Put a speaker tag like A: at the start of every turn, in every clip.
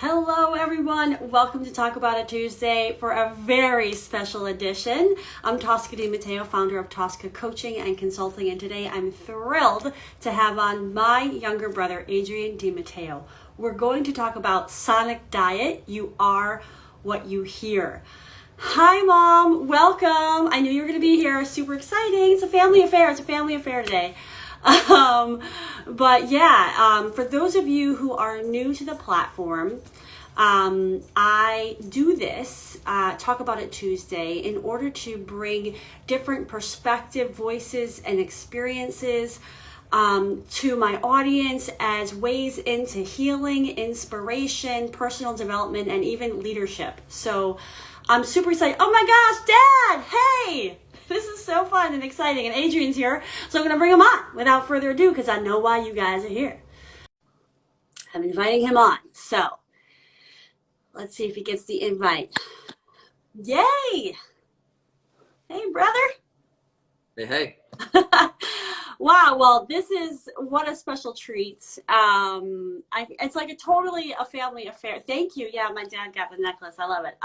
A: Hello everyone, welcome to Talk About It Tuesday for a very special edition. I'm Adrian DiMatteo, founder of Tosca Coaching and Consulting, and today I'm thrilled to have on my younger brother, Adrian DiMatteo. We're going to talk about sonic diet. You are what you hear. Hi Mom, welcome. I knew you were going to be here, super exciting. It's a family affair today. For those of you who are new to the platform, I do this, Talk About It Tuesday, in order to bring different perspective, voices, and experiences to my audience as ways into healing, inspiration, personal development, and even leadership. So I'm super excited. Oh my gosh, Dad! Hey! This is so fun and exciting, and Adrian's here, so I'm going to bring him on without further ado because I know why you guys are here. I'm inviting him on, so let's see if he gets the invite. Yay! Hey, brother.
B: Hey.
A: Wow, well, what a special treat. It's like totally a family affair. Thank you. Yeah, my dad got the necklace. I love it.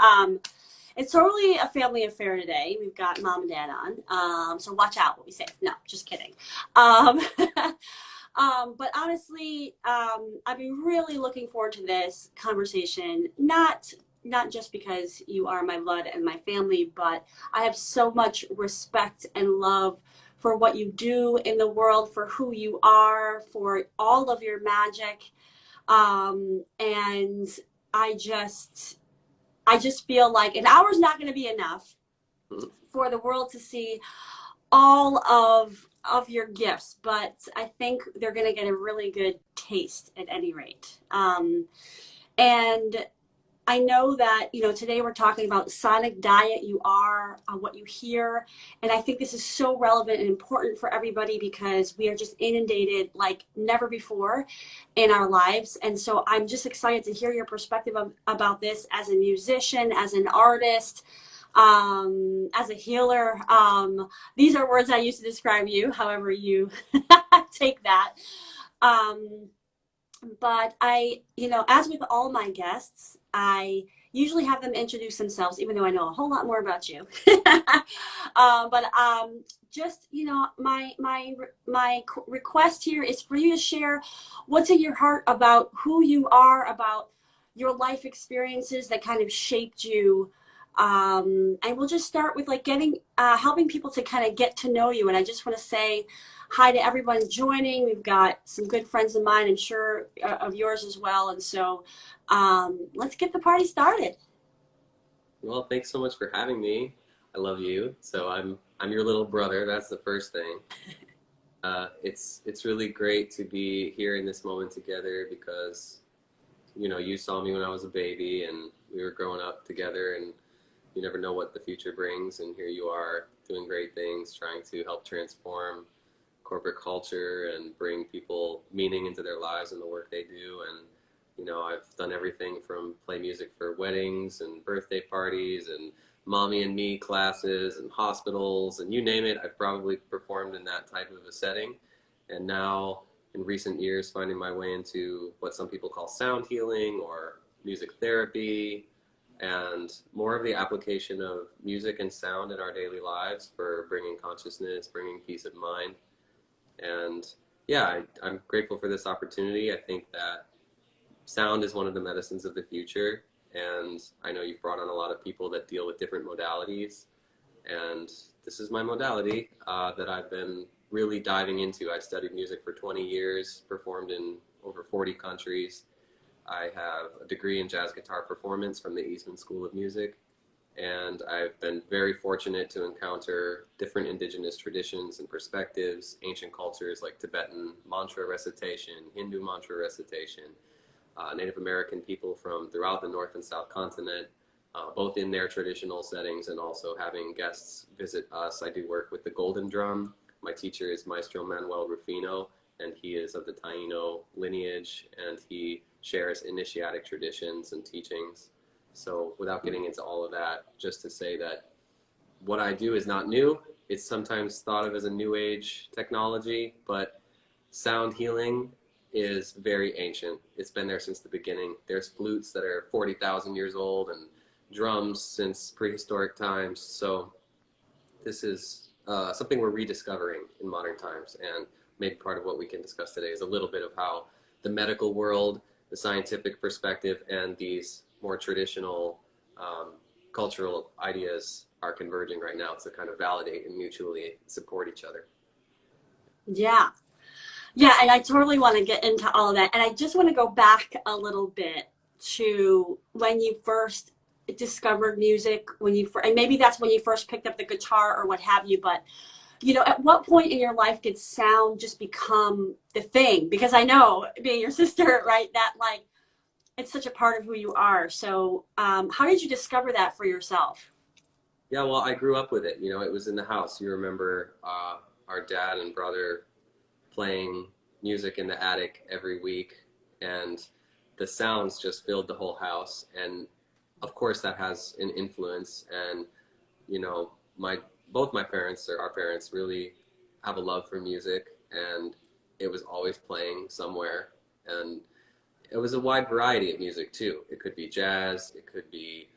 A: It's totally a family affair today. We've got Mom and Dad on, so watch out what we say. No, just kidding. But honestly, I've been really looking forward to this conversation, not just because you are my blood and my family, but I have so much respect and love for what you do in the world, for who you are, for all of your magic. And I just feel like an hour's not going to be enough for the world to see all of your gifts, but I think they're going to get a really good taste at any rate. And I know that, today we're talking about sonic diet. You are what you hear. And I think this is so relevant and important for everybody because we are just inundated like never before in our lives. And so I'm just excited to hear your perspective about this as a musician, as an artist, as a healer. These are words I use to describe you, however you take that. But as with all my guests, I usually have them introduce themselves, even though I know a whole lot more about you. My request here is for you to share what's in your heart about who you are, about your life experiences that kind of shaped you. And we'll just start with helping people to kind of get to know you. And I just want to say hi to everyone joining. We've got some good friends of mine, I'm sure of yours as well. And so let's get the party started.
B: Well, thanks so much for having me. I love you. So I'm your little brother. That's the first thing. It's really great to be here in this moment together because, you saw me when I was a baby and we were growing up together, and you never know what the future brings. And here you are doing great things, trying to help transform corporate culture and bring people meaning into their lives and the work they do. And I've done everything from play music for weddings and birthday parties and mommy and me classes and hospitals, and you name it, I've probably performed in that type of a setting. And now in recent years, finding my way into what some people call sound healing or music therapy, and more of the application of music and sound in our daily lives for bringing consciousness, bringing peace of mind. And yeah, I'm grateful for this opportunity. I think that sound is one of the medicines of the future, and I know you've brought on a lot of people that deal with different modalities, and this is my modality that I've been really diving into. I've studied music for 20 years, performed in over 40 countries. I have a degree in jazz guitar performance from the Eastman School of Music, and I've been very fortunate to encounter different indigenous traditions and perspectives, ancient cultures like Tibetan mantra recitation, Hindu mantra recitation, Native American people from throughout the North and South continent, both in their traditional settings and also having guests visit us. I do work with the Golden Drum. My teacher is Maestro Manuel Rufino, and he is of the Taino lineage, and he shares initiatic traditions and teachings. So without getting into all of that, just to say that what I do is not new. It's sometimes thought of as a new age technology, but sound healing is very ancient. It's been there since the beginning. There's flutes that are 40,000 years old and drums since prehistoric times. So this is something we're rediscovering in modern times, and maybe part of what we can discuss today is a little bit of how the medical world, the scientific perspective, and these more traditional cultural ideas are converging right now to kind of validate and mutually support each other.
A: Yeah. Yeah, and I totally want to get into all of that. And I just want to go back a little bit to when you first discovered music, and maybe that's when you first picked up the guitar or what have you, but at what point in your life did sound just become the thing? Because I know, being your sister, right, that like it's such a part of who you are. So how did you discover that for yourself?
B: Yeah, well, I grew up with it. It was in the house. You remember our dad and brother playing music in the attic every week, and the sounds just filled the whole house. And of course, that has an influence. And both my parents, or our parents, really have a love for music, and it was always playing somewhere. And it was a wide variety of music too. It could be jazz, it could be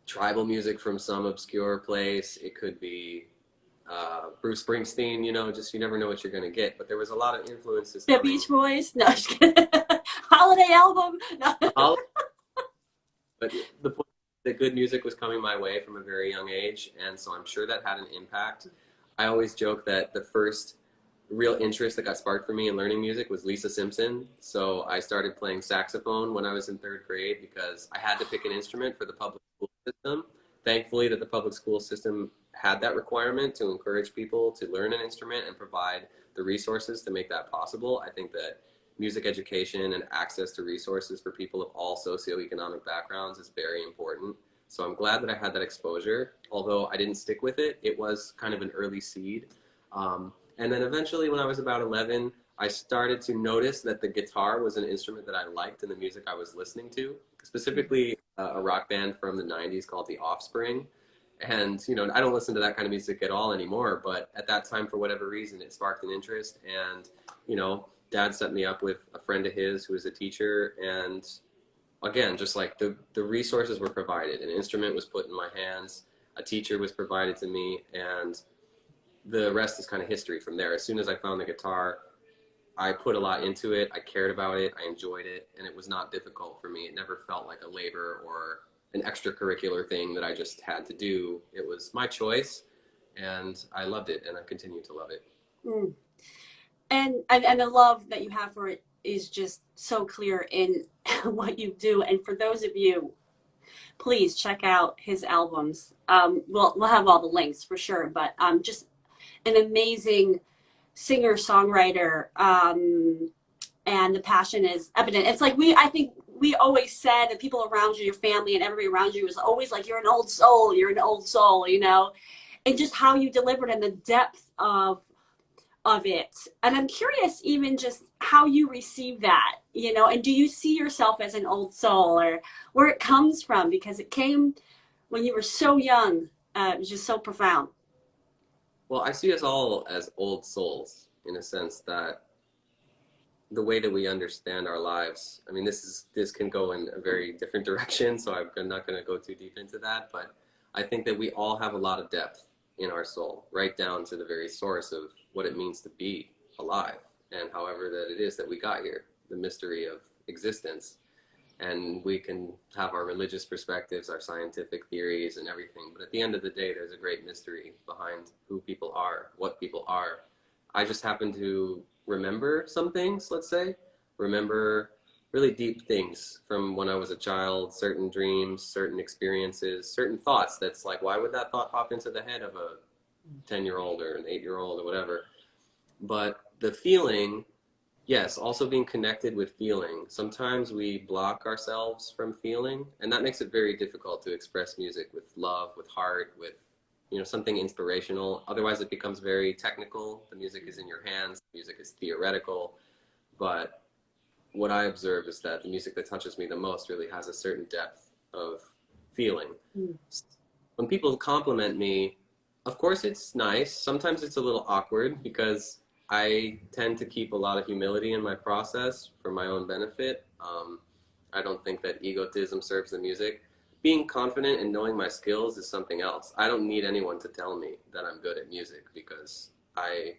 B: tribal music from some obscure place, it could be Bruce Springsteen. Just you never know what you're going to get. But there was a lot of influences
A: The
B: coming.
A: Beach Boys? No, just kidding. Holiday album? No.
B: But the point is that good music was coming my way from a very young age, and so I'm sure that had an impact. I always joke that the first real interest that got sparked for me in learning music was Lisa Simpson. So I started playing saxophone when I was in 3rd grade because I had to pick an instrument for the public school system. Thankfully that the public school system had that requirement to encourage people to learn an instrument and provide the resources to make that possible. I think that music education and access to resources for people of all socioeconomic backgrounds is very important. So I'm glad that I had that exposure. Although I didn't stick with it, it was kind of an early seed. And then eventually when I was about 11, I started to notice that the guitar was an instrument that I liked in the music I was listening to, specifically a rock band from the 90s called The Offspring. And, I don't listen to that kind of music at all anymore, but at that time, for whatever reason, it sparked an interest. And, Dad set me up with a friend of his who was a teacher. And again, just like the resources were provided, an instrument was put in my hands, a teacher was provided to me, and the rest is kind of history from there. As soon as I found the guitar, I put a lot into it. I cared about it. I enjoyed it. And it was not difficult for me. It never felt like a labor or an extracurricular thing that I just had to do. It was my choice, and I loved it, and I continue to love it.
A: Mm. And the love that you have for it is just so clear in what you do. And for those of you, please check out his albums. We'll have all the links for sure, but just an amazing singer songwriter, and the passion is evident. It's like I think we always said that people around you, your family and everybody around you was always like, you're an old soul, and just how you delivered and the depth of it. And I'm curious even just how you receive that, and do you see yourself as an old soul, or where it comes from? Because it came when you were so young. It was just so profound.
B: Well, I see us all as old souls in a sense that the way that we understand our lives, I mean, this can go in a very different direction, so I'm not going to go too deep into that, but I think that we all have a lot of depth in our soul, right down to the very source of what it means to be alive, and however that it is that we got here, the mystery of existence. And we can have our religious perspectives, our scientific theories and everything, but at the end of the day, there's a great mystery behind who people are, what people are. I just happen to remember some things, let's say, remember really deep things from when I was a child, certain dreams, certain experiences, certain thoughts that's like, why would that thought pop into the head of a 10-year-old or an 8-year-old or whatever? But the feeling, yes, also being connected with feeling. Sometimes we block ourselves from feeling, and that makes it very difficult to express music with love, with heart, with something inspirational. Otherwise it becomes very technical. The music is in your hands, the music is theoretical. But what I observe is that the music that touches me the most really has a certain depth of feeling. When people compliment me, of course it's nice. Sometimes it's a little awkward because I tend to keep a lot of humility in my process for my own benefit. I don't think that egotism serves the music. Being confident and knowing my skills is something else. I don't need anyone to tell me that I'm good at music because I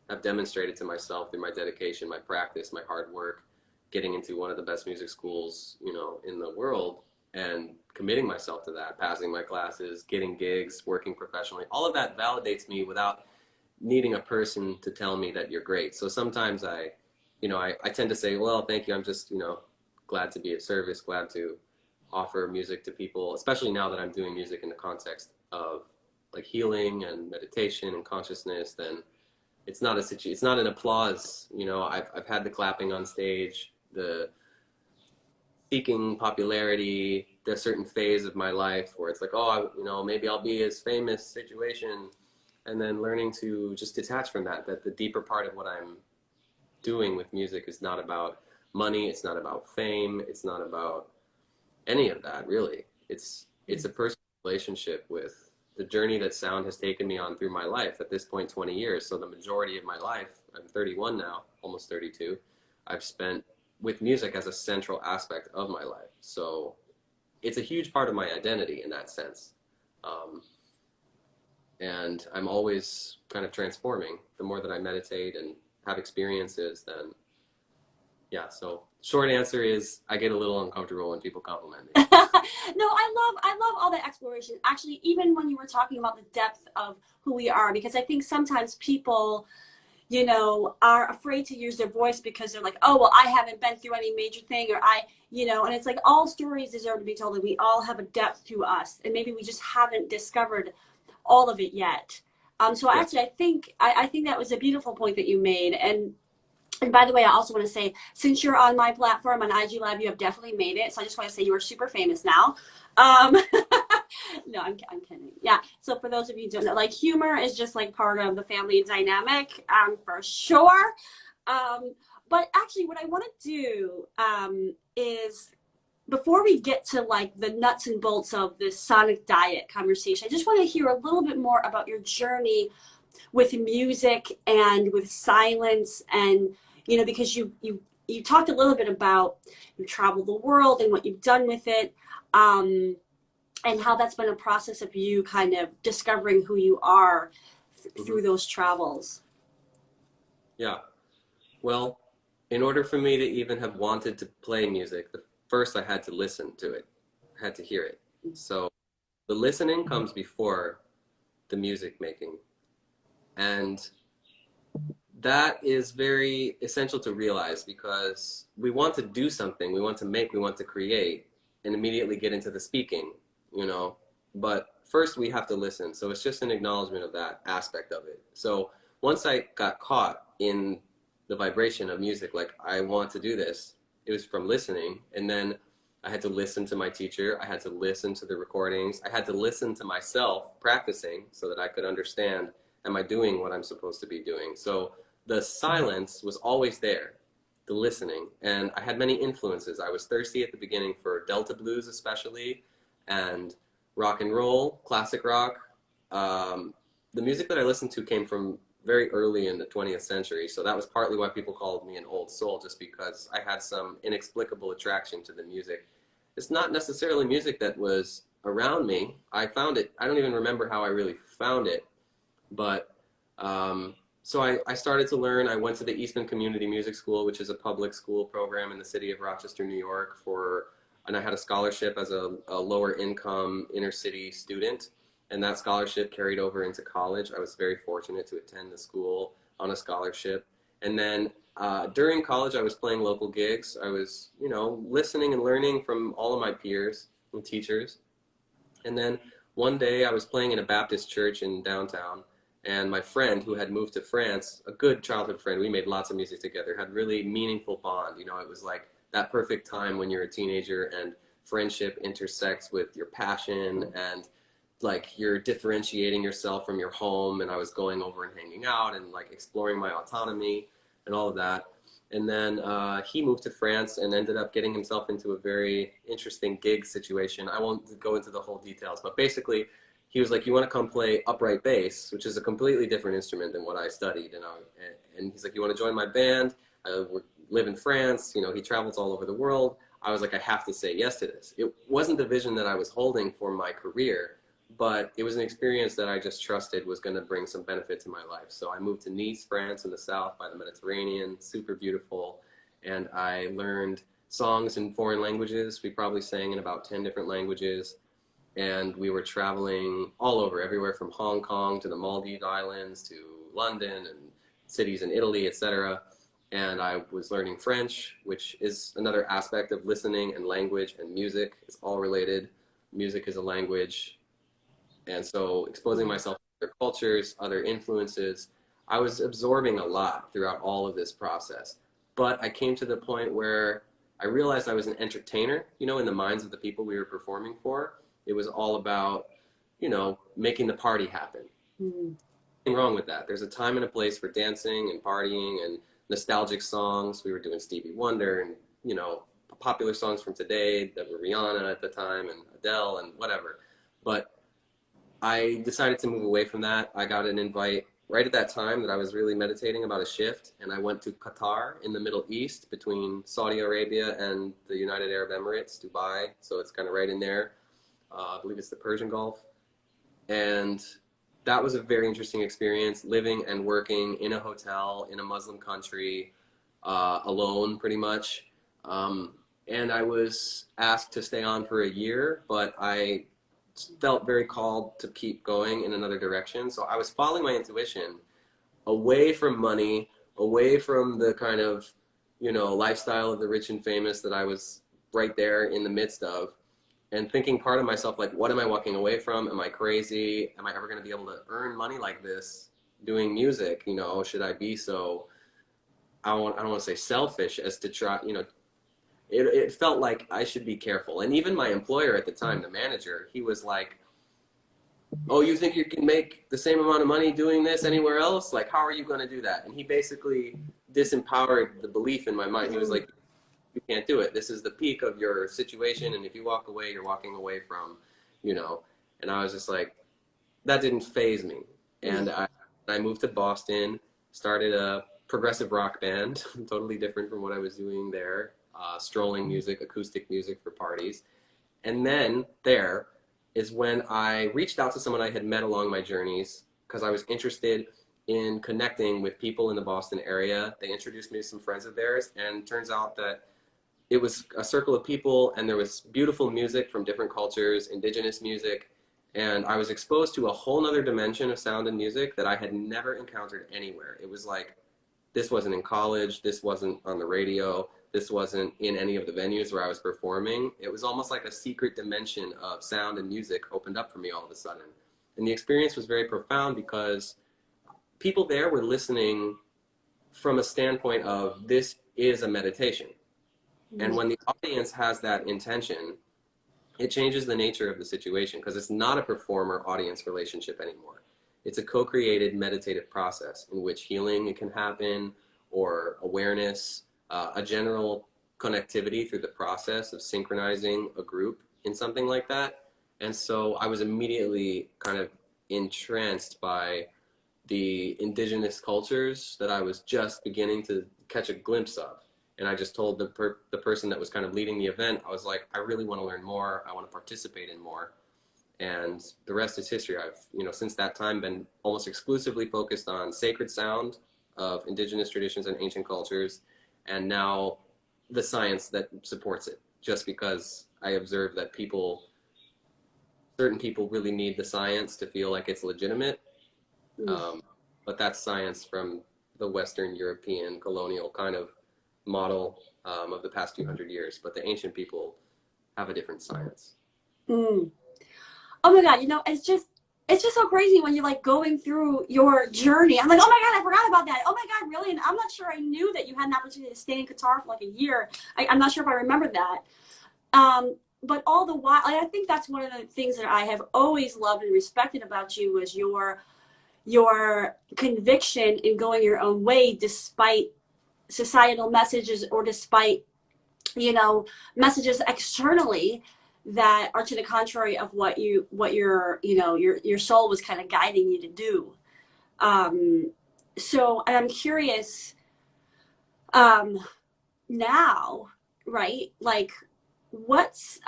B: have demonstrated to myself through my dedication, my practice, my hard work, getting into one of the best music schools, you know, in the world, and committing myself to that, passing my classes, getting gigs, working professionally. All of that validates me without needing a person to tell me that you're great. So sometimes I tend to say, well, thank you. I'm just, glad to be of service, glad to offer music to people, especially now that I'm doing music in the context of like healing and meditation and consciousness. Then it's not an applause. I've had the clapping on stage, the seeking popularity, there's a certain phase of my life where it's like, maybe I'll be as famous situation, and then learning to just detach from that the deeper part of what I'm doing with music is not about money, it's not about fame, it's not about any of that, really. It's a personal relationship with the journey that sound has taken me on through my life. At this point, 20 years. So the majority of my life, I'm 31 now, almost 32, I've spent with music as a central aspect of my life. So it's a huge part of my identity in that sense. And I'm always kind of transforming. The more that I meditate and have experiences, then yeah. So short answer is I get a little uncomfortable when people compliment me.
A: No, I love all the exploration. Actually, even when you were talking about the depth of who we are, because I think sometimes people, are afraid to use their voice because they're like, oh, well, I haven't been through any major thing, or and it's like all stories deserve to be told, and we all have a depth to us, and maybe we just haven't discovered all of it yet. So
B: Yeah.
A: actually, I think that was a beautiful point that you made. And by the way, I also want to say, since you're on my platform on IG Live, you have definitely made it. So I just want to say you are super famous now. No, I'm kidding. Yeah. So for those of you who don't know, like, humor is just like part of the family dynamic, for sure. But actually, what I want to do is, before we get to like the nuts and bolts of this sonic diet conversation, I just want to hear a little bit more about your journey with music and with silence, and because you talked a little bit about, you traveled the world and what you've done with it, and how that's been a process of you kind of discovering who you are through those travels.
B: Yeah. Well, in order for me to even have wanted to play music, first I had to listen to it. I had to hear it. So the listening comes before the music making. And that is very essential to realize, because we want to do something, we want to make, we want to create, and immediately get into the speaking, But first we have to listen. So it's just an acknowledgement of that aspect of it. So once I got caught in the vibration of music, like, I want to do this, it was from listening. And then I had to listen to my teacher. I had to listen to the recordings. I had to listen to myself practicing so that I could understand, am I doing what I'm supposed to be doing? So the silence was always there, the listening. And I had many influences. I was thirsty at the beginning for Delta blues especially, and rock and roll, classic rock. The music that I listened to came from very early in the 20th century. So that was partly why people called me an old soul, just because I had some inexplicable attraction to the music. It's not necessarily music that was around me. I found it. I don't even remember how I really found it. But so I started to learn. I went to the Eastman Community Music School, which is a public school program in the city of Rochester, New York, and I had a scholarship as a lower income inner city student. And that scholarship carried over into college. I was very fortunate to attend the school on a scholarship. And then during college, I was playing local gigs. I was, listening and learning from all of my peers and teachers. And then one day I was playing in a Baptist church in downtown, and my friend who had moved to France, a good childhood friend, we made lots of music together, had really meaningful bond. It was like that perfect time when you're a teenager and friendship intersects with your passion, and like you're differentiating yourself from your home. And I was going over and hanging out and like exploring my autonomy and all of that. And then he moved to France and ended up getting himself into a very interesting gig situation. I won't go into the whole details, but basically he was like, you want to come play upright bass, which is a completely different instrument than what I studied. And he's like, you want to join my band? I live in France. You know, he travels all over the world. I was like, I have to say yes to this. It wasn't the vision that I was holding for my career, but it was an experience that I just trusted was going to bring some benefit to my life. So I moved to Nice, France, in the south by the Mediterranean, super beautiful. And I learned songs in foreign languages. We probably sang in about 10 different languages. And we were traveling all over, everywhere from Hong Kong to the Maldives Islands to London and cities in Italy, etc. And I was learning French, which is another aspect of listening, and language and music. It's all related. Music is a language. And so exposing myself to other cultures, other influences, I was absorbing a lot throughout all of this process. But I came to the point where I realized I was an entertainer, you know, in the minds of the people we were performing for. It was all about, you know, making the party happen. Mm-hmm. Nothing wrong with that. There's a time and a place for dancing and partying and nostalgic songs. We were doing Stevie Wonder and, you know, popular songs from today that were Rihanna at the time and Adele and whatever. But I decided to move away from that. I got an invite right at that time that I was really meditating about a shift, and I went to Qatar in the Middle East between Saudi Arabia and the United Arab Emirates, Dubai. So it's kind of right in there. I believe it's the Persian Gulf. And that was a very interesting experience, living and working in a hotel in a Muslim country, alone pretty much. And I was asked to stay on for a year, but I felt very called to keep going in another direction. So I was following my intuition away from money, away from the kind of, you know, lifestyle of the rich and famous that I was right there in the midst of. And thinking part of myself, like, what am I walking away from? Am I crazy? Am I ever going to be able to earn money like this doing music? You know, should I be so, I don't want to say selfish as to try, you know, it felt like I should be careful. And even my employer at the time, the manager, he was like, oh, you think you can make the same amount of money doing this anywhere else? Like, how are you going to do that? And he basically disempowered the belief in my mind. He was like, you can't do it. This is the peak of your situation, and if you walk away, you're walking away from, you know. And I was just like, that didn't faze me. And I moved to Boston, started a progressive rock band, totally different from what I was doing there, strolling music, acoustic music for parties. And then there is when I reached out to someone I had met along my journeys because I was interested in connecting with people in the Boston area. They introduced me to some friends of theirs, and it turns out that it was a circle of people, and there was beautiful music from different cultures, indigenous music, and I was exposed to a whole nother dimension of sound and music that I had never encountered anywhere. It was like, this wasn't in college, this wasn't on the radio, this wasn't in any of the venues where I was performing. It was almost like a secret dimension of sound and music opened up for me all of a sudden. And the experience was very profound because people there were listening from a standpoint of, this is a meditation. And when the audience has that intention, it changes the nature of the situation because it's not a performer-audience relationship anymore. It's a co-created meditative process in which healing can happen, or awareness, a general connectivity through the process of synchronizing a group in something like that. And so I was immediately kind of entranced by the indigenous cultures that I was just beginning to catch a glimpse of. And I just told the person that was kind of leading the event, I was like, I really want to learn more. I want to participate in more. And the rest is history. I've, you know, since that time been almost exclusively focused on sacred sound of indigenous traditions and ancient cultures. And now the science that supports it, just because I observe that certain people really need the science to feel like it's legitimate. But that's science from the Western European colonial kind of model of the past 200 years, but the ancient people have a different science.
A: Oh my God, you know, it's just so crazy when you're like going through your journey. I'm like, oh my God, I forgot about that. Oh my God, really? And I'm not sure I knew that you had an opportunity to stay in Qatar for like a year. I'm not sure if I remember that. But all the while, I think that's one of the things that I have always loved and respected about you was your conviction in going your own way despite societal messages or despite, you know, messages externally that are to the contrary of what your your soul was kind of guiding you to do. So and I'm curious, um, now, right? What's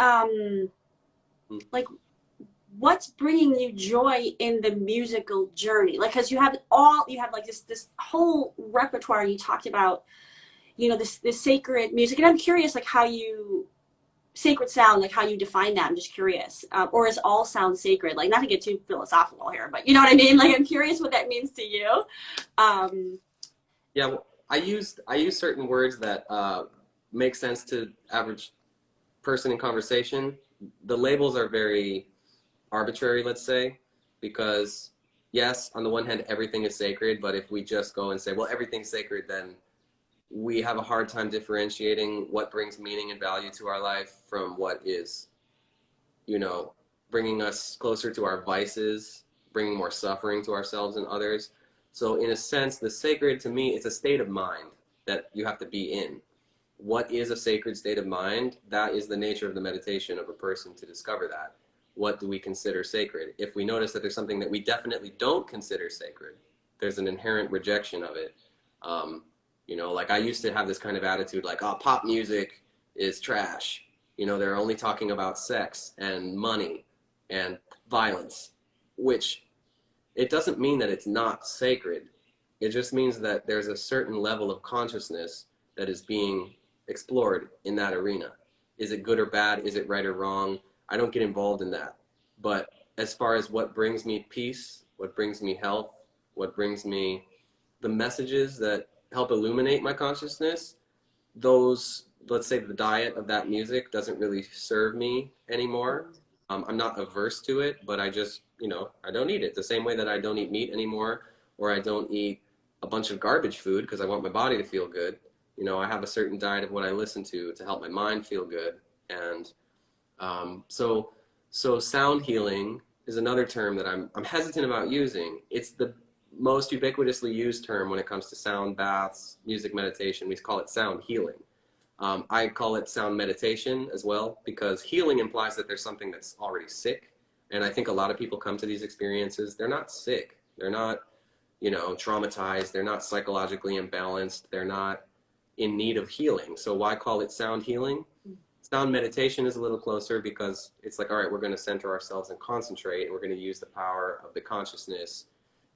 A: like what's bringing you joy in the musical journey? Like, because you have like this whole repertoire. You talked about, this sacred music, and I'm curious, like how you sacred sound, like how you define that. I'm just curious, or is all sound sacred? Like, not to get too philosophical here, but you know what I mean. Like, I'm curious what that means to you.
B: Yeah, well, I use certain words that make sense to average person in conversation. The labels are very arbitrary, let's say, because yes, on the one hand, everything is sacred, but if we just go and say, well, everything's sacred, then we have a hard time differentiating what brings meaning and value to our life from what is, bringing us closer to our vices, bringing more suffering to ourselves and others. So in a sense, the sacred to me, it's a state of mind that you have to be in. What is a sacred state of mind? That is the nature of the meditation of a person to discover that. What do we consider sacred? If we notice that there's something that we definitely don't consider sacred, there's an inherent rejection of it. Like I used to have this kind of attitude, like, oh, pop music is trash. They're only talking about sex and money and violence, which it doesn't mean that it's not sacred. It just means that there's a certain level of consciousness that is being explored in that arena. Is it good or bad? Is it right or wrong? I don't get involved in that. But as far as what brings me peace, what brings me health, what brings me the messages that help illuminate my consciousness, those, let's say the diet of that music doesn't really serve me anymore. I'm not averse to it, but I just, I don't eat it the same way that I don't eat meat anymore, or I don't eat a bunch of garbage food because I want my body to feel good. I have a certain diet of what I listen to help my mind feel good. And so sound healing is another term that I'm hesitant about using. It's the most ubiquitously used term when it comes to sound baths, music meditation. We call it sound healing. I call it sound meditation as well, because healing implies that there's something that's already sick. And I think a lot of people come to these experiences, they're not sick. They're not, traumatized. They're not psychologically imbalanced. They're not in need of healing. So why call it sound healing? Sound meditation is a little closer because it's like, all right, we're going to center ourselves and concentrate, and we're going to use the power of the consciousness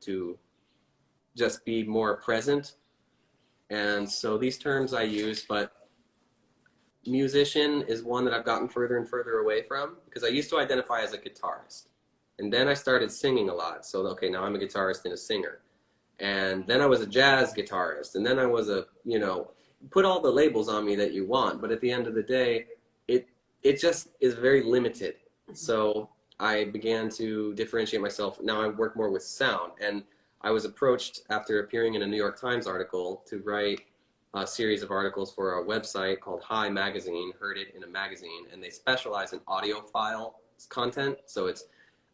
B: to just be more present. And so these terms I use, but musician is one that I've gotten further and further away from, because I used to identify as a guitarist. And then I started singing a lot. So, okay, now I'm a guitarist and a singer. And then I was a jazz guitarist. And then I was put all the labels on me that you want. But at the end of the day, it just is very limited. So I began to differentiate myself. Now I work more with sound. And I was approached after appearing in a New York Times article to write a series of articles for a website called Hi Magazine, Heard It in a Magazine, and they specialize in audiophile content. So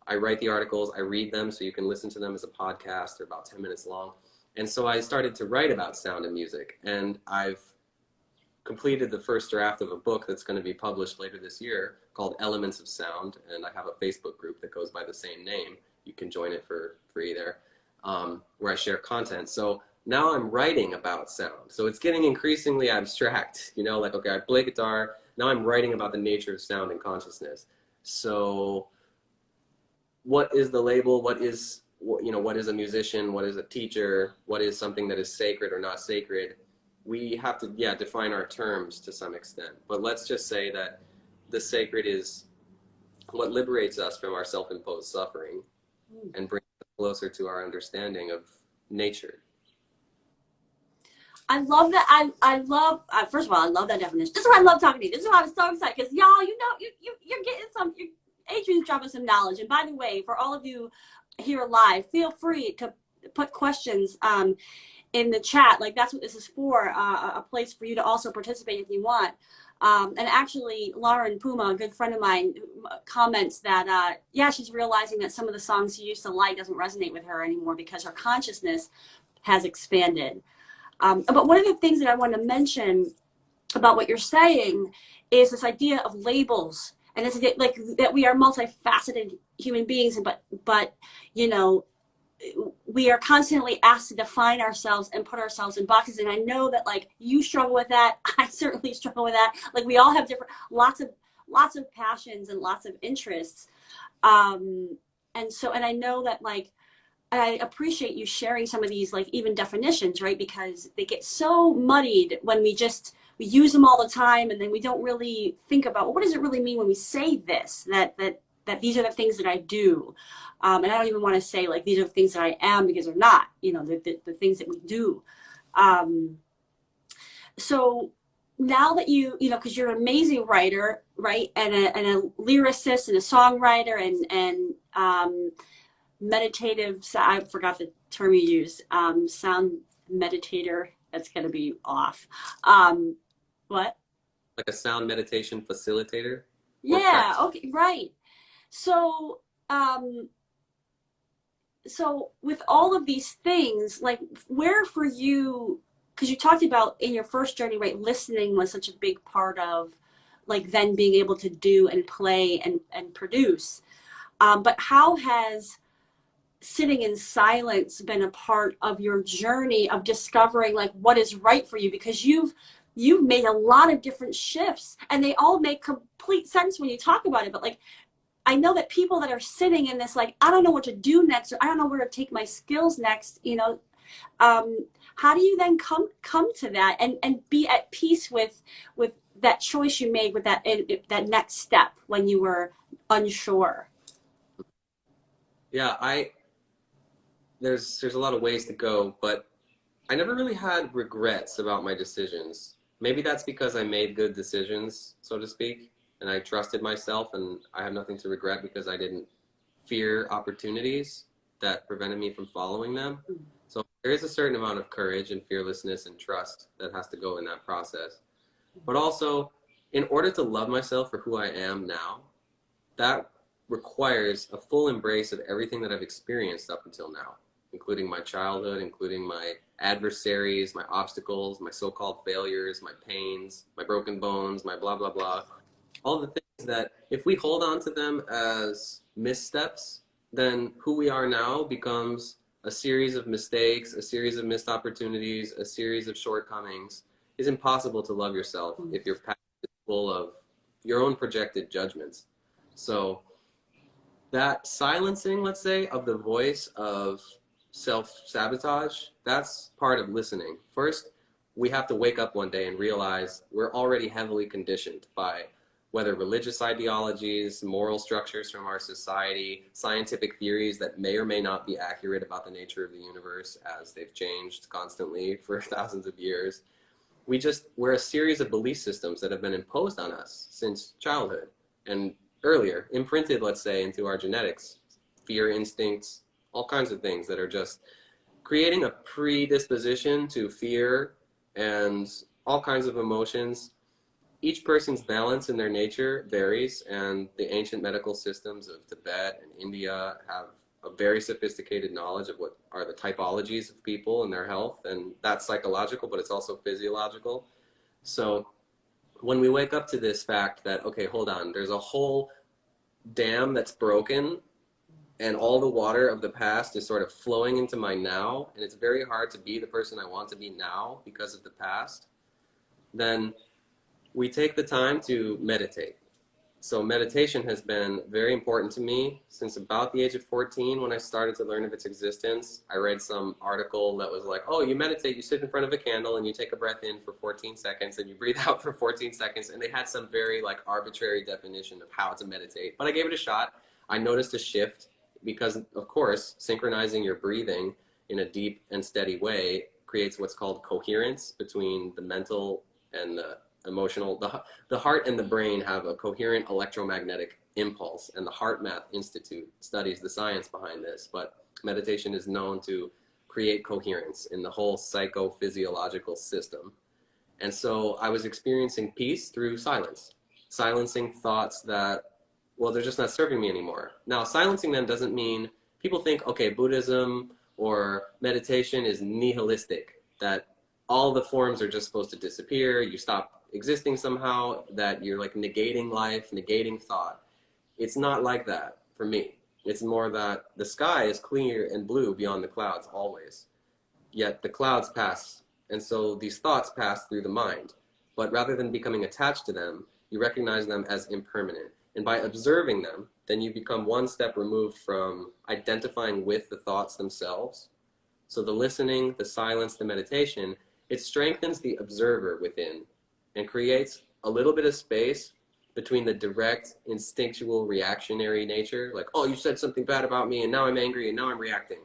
B: I write the articles, I read them, so you can listen to them as a podcast. They're about 10 minutes long. And so I started to write about sound and music, and I've completed the first draft of a book that's going to be published later this year called Elements of Sound, and I have a Facebook group that goes by the same name. You can join it for free there, where I share content. So now I'm writing about sound. So it's getting increasingly abstract, like, okay, I play guitar. Now I'm writing about the nature of sound and consciousness. So what is the label? What is a musician? What is a teacher? What is something that is sacred or not sacred? We have to, define our terms to some extent. But let's just say that the sacred is what liberates us from our self-imposed suffering and brings us closer to our understanding of nature.
A: I love that. I love, first of all, I love that definition. This is why I love talking to you. This is why I'm so excited, because y'all, you're getting Adrian's dropping some knowledge. And by the way, for all of you here live, feel free to put questions in the chat. Like, that's what this is for, a place for you to also participate if you want. And actually, Lauren Puma, a good friend of mine, comments that, she's realizing that some of the songs she used to like doesn't resonate with her anymore because her consciousness has expanded. But one of the things that I want to mention about what you're saying is this idea of labels and it's like that we are multifaceted human beings, but you know, we are constantly asked to define ourselves and put ourselves in boxes. And I know that like you struggle with that. I certainly struggle with that. Like we all have different, lots of passions and lots of interests. And so, and I know that like, I appreciate you sharing some of these like even definitions, right? Because they get so muddied when we use them all the time, and then we don't really think about, well, what does it really mean when we say this, that these are the things that I do. And I don't even want to say like these are the things that I am, because they're not, you know, the things that we do. So now that you know, because you're an amazing writer, right? And a lyricist and a songwriter and meditative, I forgot the term you used, sound meditator. That's going to be off. What?
B: Like a sound meditation facilitator?
A: Yeah, okay, right. So, so with all of these things, like where for you, because you talked about in your first journey, right, listening was such a big part of like then being able to do and play and produce. But how has sitting in silence been a part of your journey of discovering like what is right for you? Because you've made a lot of different shifts, and they all make complete sense when you talk about it. But like, I know that people that are sitting in this, like, I don't know what to do next, or I don't know where to take my skills next, you know, how do you then come to that and be at peace with that choice you made, with that next step when you were unsure?
B: Yeah, there's a lot of ways to go, but I never really had regrets about my decisions. Maybe that's because I made good decisions, so to speak, and I trusted myself, and I have nothing to regret because I didn't fear opportunities that prevented me from following them. So there is a certain amount of courage and fearlessness and trust that has to go in that process. But also, in order to love myself for who I am now, that requires a full embrace of everything that I've experienced up until now, including my childhood, including my adversaries, my obstacles, my so-called failures, my pains, my broken bones, my blah, blah, blah. All the things that if we hold on to them as missteps, then who we are now becomes a series of mistakes, a series of missed opportunities, a series of shortcomings. It's impossible to love yourself if your past is full of your own projected judgments. So that silencing, let's say, of the voice of self-sabotage, that's part of listening. First, we have to wake up one day and realize we're already heavily conditioned by whether religious ideologies, moral structures from our society, scientific theories that may or may not be accurate about the nature of the universe as they've changed constantly for thousands of years. We're a series of belief systems that have been imposed on us since childhood and earlier, imprinted, let's say, into our genetics, fear instincts, all kinds of things that are just creating a predisposition to fear and all kinds of emotions. Each person's balance in their nature varies, and the ancient medical systems of Tibet and India have a very sophisticated knowledge of what are the typologies of people and their health, and that's psychological, but it's also physiological. So when we wake up to this fact that, okay, hold on, there's a whole dam that's broken, and all the water of the past is sort of flowing into my now, and it's very hard to be the person I want to be now because of the past, then we take the time to meditate. So meditation has been very important to me since about the age of 14 when I started to learn of its existence. I read some article that was like, oh, you meditate, you sit in front of a candle and you take a breath in for 14 seconds and you breathe out for 14 seconds. And they had some very like arbitrary definition of how to meditate. But I gave it a shot. I noticed a shift because, of course, synchronizing your breathing in a deep and steady way creates what's called coherence between the mental and the emotional. The heart and the brain have a coherent electromagnetic impulse, and the Heart Math Institute studies the science behind this, but meditation is known to create coherence in the whole psychophysiological system. And so I was experiencing peace through silence, silencing thoughts that, well, they're just not serving me anymore. Now, silencing them doesn't mean, people think, okay, Buddhism or meditation is nihilistic, that all the forms are just supposed to disappear, you stop existing somehow, that you're like negating life, negating thought. It's not like that for me. It's more that the sky is clear and blue beyond the clouds always. Yet the clouds pass, and so these thoughts pass through the mind. But rather than becoming attached to them, you recognize them as impermanent. And by observing them, then you become one step removed from identifying with the thoughts themselves. So the listening, the silence, the meditation, it strengthens the observer within and creates a little bit of space between the direct, instinctual, reactionary nature, like, oh, you said something bad about me, and now I'm angry, and now I'm reacting.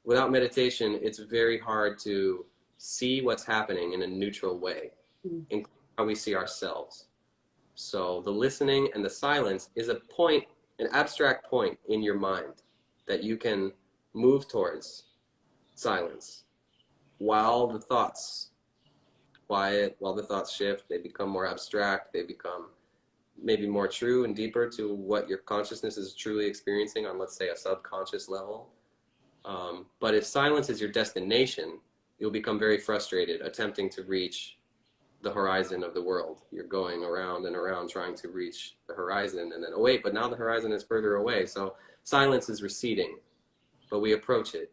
B: Without meditation, it's very hard to see what's happening in a neutral way, including how we see ourselves. So the listening and the silence is a point, an abstract point in your mind that you can move towards silence while the thoughts quiet, while the thoughts shift, they become more abstract, they become maybe more true and deeper to what your consciousness is truly experiencing on, let's say, a subconscious level. But if silence is your destination, you'll become very frustrated attempting to reach the horizon of the world. You're going around and around trying to reach the horizon, and then, oh wait, but now the horizon is further away. So silence is receding, but we approach it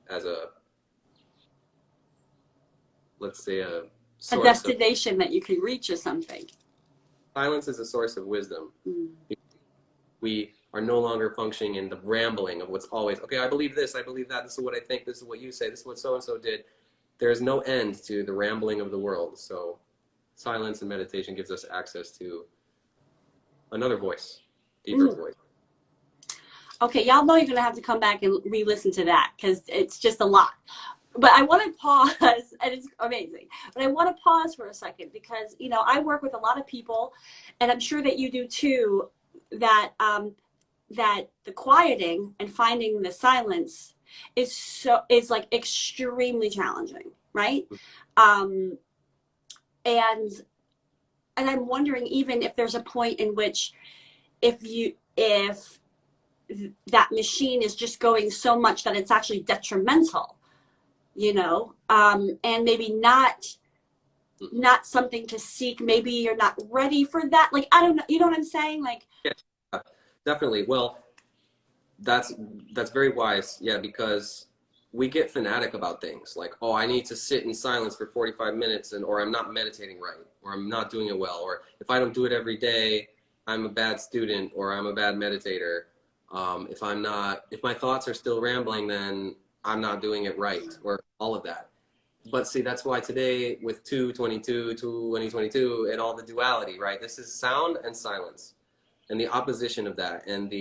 B: as a, let's say, a
A: destination that you can reach or something.
B: Silence is a source of wisdom. We are no longer functioning in the rambling of what's always, okay, I believe this, I believe that, this is what I think, this is what you say, this is what so-and-so did. There is no end to the rambling of the world. So silence and meditation gives us access to another voice, deeper voice.
A: Okay, y'all know you're going to have to come back and re-listen to that because it's just a lot. But I want to pause, and it's amazing, but I want to pause for a second because, you know, I work with a lot of people, and I'm sure that you do too, that that the quieting and finding the silence is like extremely challenging, right? And I'm wondering even if there's a point in which if that machine is just going so much that it's actually detrimental, you know, and maybe not something to seek. Maybe you're not ready for that. Like, I don't know. You know what I'm saying? Like,
B: yeah, definitely. Well, that's very wise. Yeah, because we get fanatic about things like, oh, I need to sit in silence for 45 minutes or I'm not meditating right, or I'm not doing it well, or if I don't do it every day, I'm a bad student or I'm a bad meditator. If my thoughts are still rambling, then I'm not doing it right, or all of that. But see, that's why today with 2022 and all the duality, right? This is sound and silence and the opposition of that, and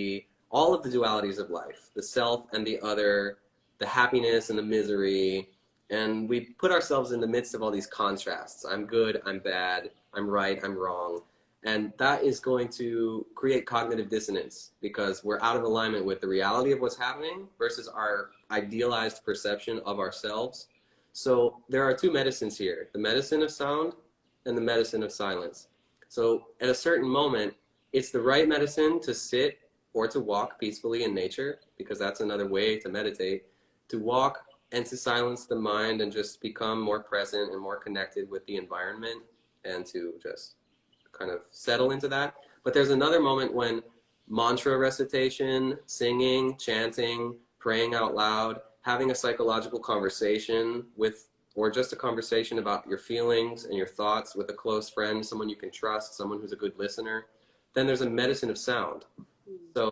B: all of the dualities of life, the self and the other, the happiness and the misery. And we put ourselves in the midst of all these contrasts. I'm good, I'm bad, I'm right, I'm wrong. And that is going to create cognitive dissonance because we're out of alignment with the reality of what's happening versus our idealized perception of ourselves. So there are two medicines here, the medicine of sound and the medicine of silence. So at a certain moment, it's the right medicine to sit or to walk peacefully in nature, because that's another way to meditate, to walk and to silence the mind and just become more present and more connected with the environment and to just kind of settle into that. But there's another moment when mantra recitation, singing, chanting, praying out loud, having a psychological conversation with, or just a conversation about your feelings and your thoughts with a close friend, someone you can trust, someone who's a good listener. Then there's a medicine of sound. So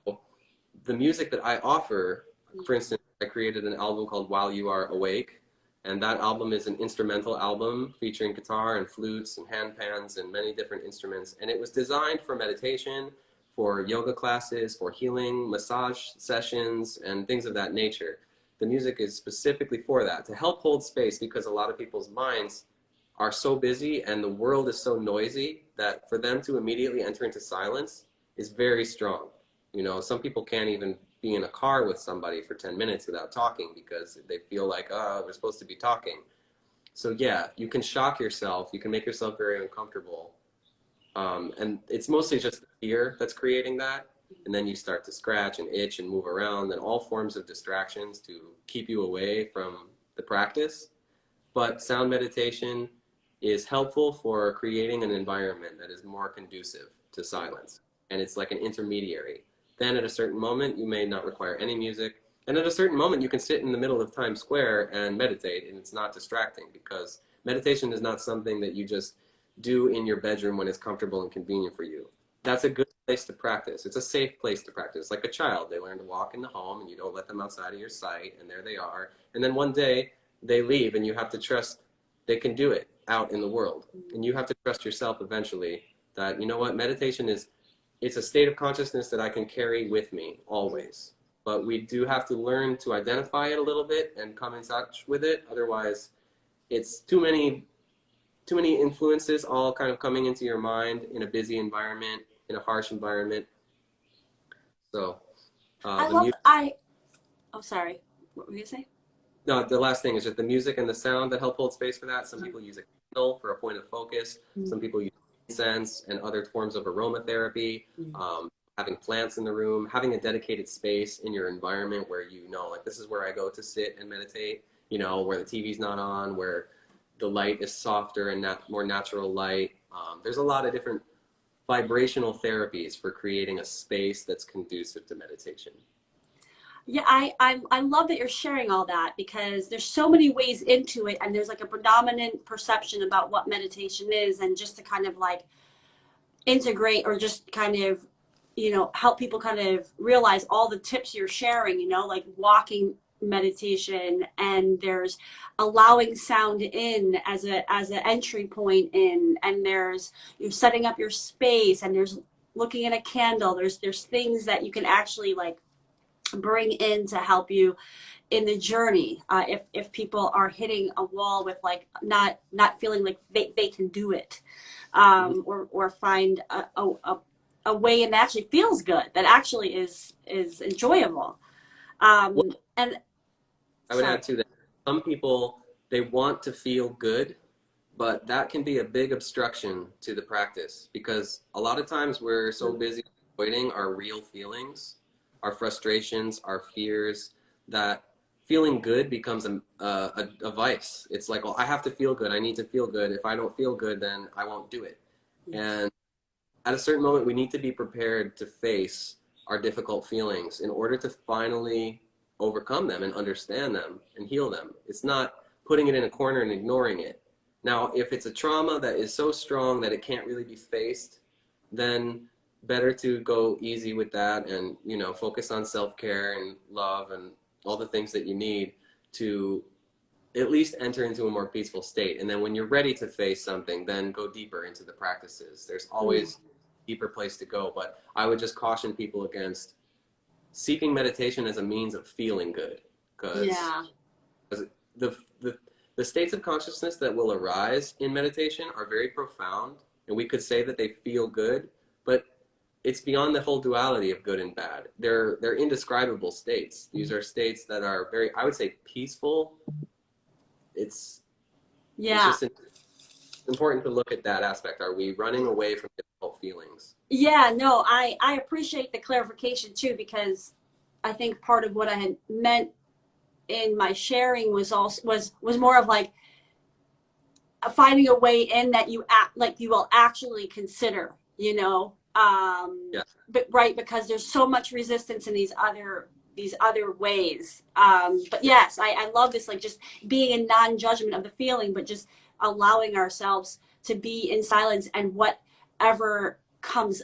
B: the music that I offer, for instance, I created an album called While You Are Awake. And that album is an instrumental album featuring guitar and flutes and handpans and many different instruments. And it was designed for meditation, for yoga classes, for healing, massage sessions, and things of that nature. The music is specifically for that, to help hold space, because a lot of people's minds are so busy and the world is so noisy that for them to immediately enter into silence is very strong. You know, some people can't even be in a car with somebody for 10 minutes without talking because they feel like, oh, we're supposed to be talking. So yeah, you can shock yourself. You can make yourself very uncomfortable. And it's mostly just the fear that's creating that. And then you start to scratch and itch and move around and all forms of distractions to keep you away from the practice. But sound meditation is helpful for creating an environment that is more conducive to silence. And it's like an intermediary. Then at a certain moment, you may not require any music. And at a certain moment, you can sit in the middle of Times Square and meditate, and it's not distracting, because meditation is not something that you just do in your bedroom when it's comfortable and convenient for you. That's a good place to practice. It's a safe place to practice. Like a child, they learn to walk in the home, and you don't let them outside of your sight, and there they are. And then one day, they leave, and you have to trust they can do it out in the world. And you have to trust yourself eventually that, you know what, meditation is, it's a state of consciousness that I can carry with me always. But we do have to learn to identify it a little bit and come in touch with it. Otherwise, it's too many influences all kind of coming into your mind in a busy environment, in a harsh environment. So
A: oh, sorry. What were you gonna say?
B: No, the last thing is just the music and the sound that help hold space for that. Some people use a candle for a point of focus. Some people use incense and other forms of aromatherapy. Having plants in the room, having a dedicated space in your environment where you know, like, this is where I go to sit and meditate, you know, where the TV's not on, where the light is softer and more natural light. There's a lot of different vibrational therapies for creating a space that's conducive to meditation.
A: Yeah, I love that you're sharing all that, because there's so many ways into it, and there's like a predominant perception about what meditation is, and just to kind of like integrate, or just kind of, you know, help people kind of realize all the tips you're sharing, you know, like walking meditation, and there's allowing sound in as an entry point in, and there's, you're setting up your space, and there's looking at a candle, there's things that you can actually like bring in to help you in the journey, if people are hitting a wall with like not feeling like they can do it, or find a way, and that actually feels good, that actually is enjoyable.
B: Well,
A: And
B: I would add to that, some people, they want to feel good, but that can be a big obstruction to the practice, because a lot of times we're so busy avoiding our real feelings, our frustrations, our fears, that feeling good becomes a vice. It's like, well, I have to feel good. I need to feel good. If I don't feel good, then I won't do it. And at a certain moment, we need to be prepared to face our difficult feelings in order to finally overcome them and understand them and heal them. It's not putting it in a corner and ignoring it. Now, if it's a trauma that is so strong that it can't really be faced, then better to go easy with that, and, you know, focus on self-care and love and all the things that you need to at least enter into a more peaceful state. And then when you're ready to face something, then go deeper into the practices. There's always a deeper place to go, but I would just caution people against seeking meditation as a means of feeling good, because the states of consciousness that will arise in meditation are very profound, and we could say that they feel good, but it's beyond the whole duality of good and bad. They're indescribable states. These are states that are very, I would say, peaceful. It's just important to look at that aspect. Are we running away from difficult feelings?
A: Yeah, no, I appreciate the clarification too, because I think part of what I had meant in my sharing was also was more of like finding a way in that you you will actually consider, you know, but right, because there's so much resistance in these other ways. But yes, I love this, like just being in non-judgment of the feeling, but just allowing ourselves to be in silence, and whatever comes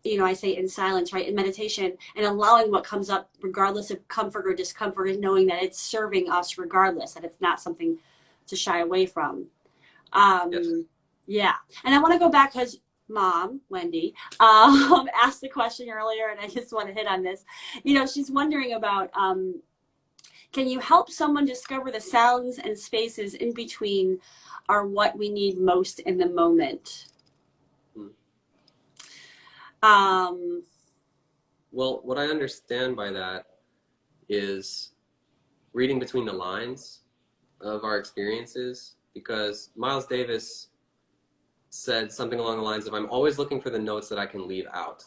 A: you know, I say in silence, right, in meditation, and allowing what comes up regardless of comfort or discomfort, and knowing that it's serving us regardless, that it's not something to shy away from. Yeah. And I want to go back, because Mom, Wendy, asked the question earlier, and I just want to hit on this. You know, she's wondering about, can you help someone discover the sounds and spaces in between are what we need most in the moment?
B: Well, what I understand by that is reading between the lines of our experiences, because Miles Davis said something along the lines of, I'm always looking for the notes that I can leave out.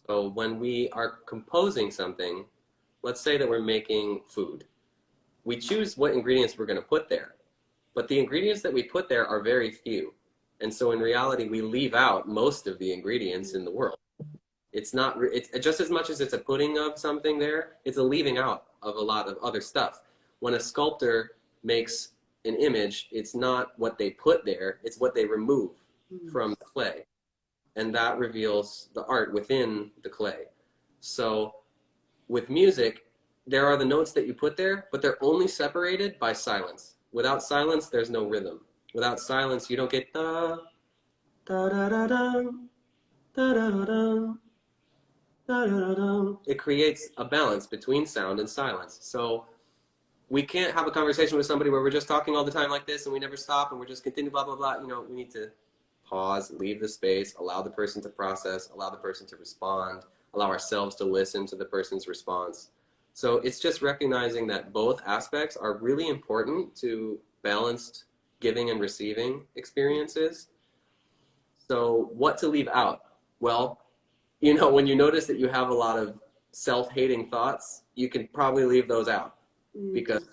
B: So when we are composing something, let's say that we're making food, we choose what ingredients we're going to put there. but the ingredients that we put there are very few. And so in reality, we leave out most of the ingredients in the world. It's not, it's just as much as it's a putting of something there, it's a leaving out of a lot of other stuff. When a sculptor makes an image, it's not what they put there, it's what they remove from the clay. And that reveals the art within the clay. So with music, there are the notes that you put there, but they're only separated by silence. Without silence, there's no rhythm. Without silence, you don't get da, da, da, da, da, da, da, da, da. It creates a balance between sound and silence. So we can't have a conversation with somebody where we're just talking all the time like this and we never stop and we're just continue blah, blah, blah. You know, we need to pause, leave the space, allow the person to process, allow the person to respond, allow ourselves to listen to the person's response. So it's just recognizing that both aspects are really important to balanced giving and receiving experiences. So what to leave out? Well, you know, when you notice that you have a lot of self-hating thoughts, you can probably leave those out, because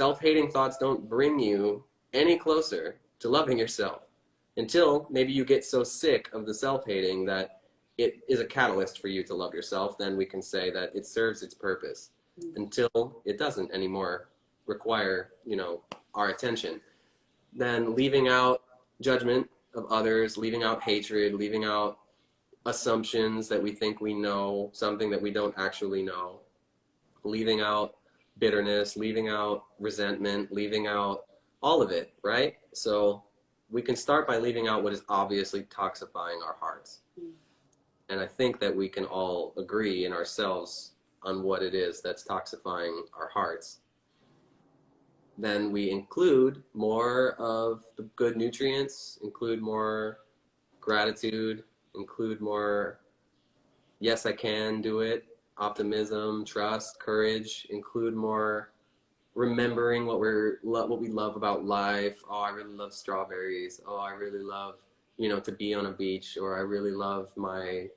B: self-hating thoughts don't bring you any closer to loving yourself until maybe you get so sick of the self-hating that it is a catalyst for you to love yourself. Then we can say that it serves its purpose. Until it doesn't anymore require, you know, our attention. Then leaving out judgment of others, leaving out hatred, leaving out assumptions that we think we know something that we don't actually know, leaving out bitterness, leaving out resentment, leaving out all of it, right? So we can start by leaving out what is obviously toxifying our hearts. And I think that we can all agree in ourselves on what it is that's toxifying our hearts. Then we include more of the good nutrients, include more gratitude, include more, yes, I can do it, optimism, trust, courage, include more remembering what we love about life. Oh, I really love strawberries. Oh, I really love, you know, to be on a beach, or I really love my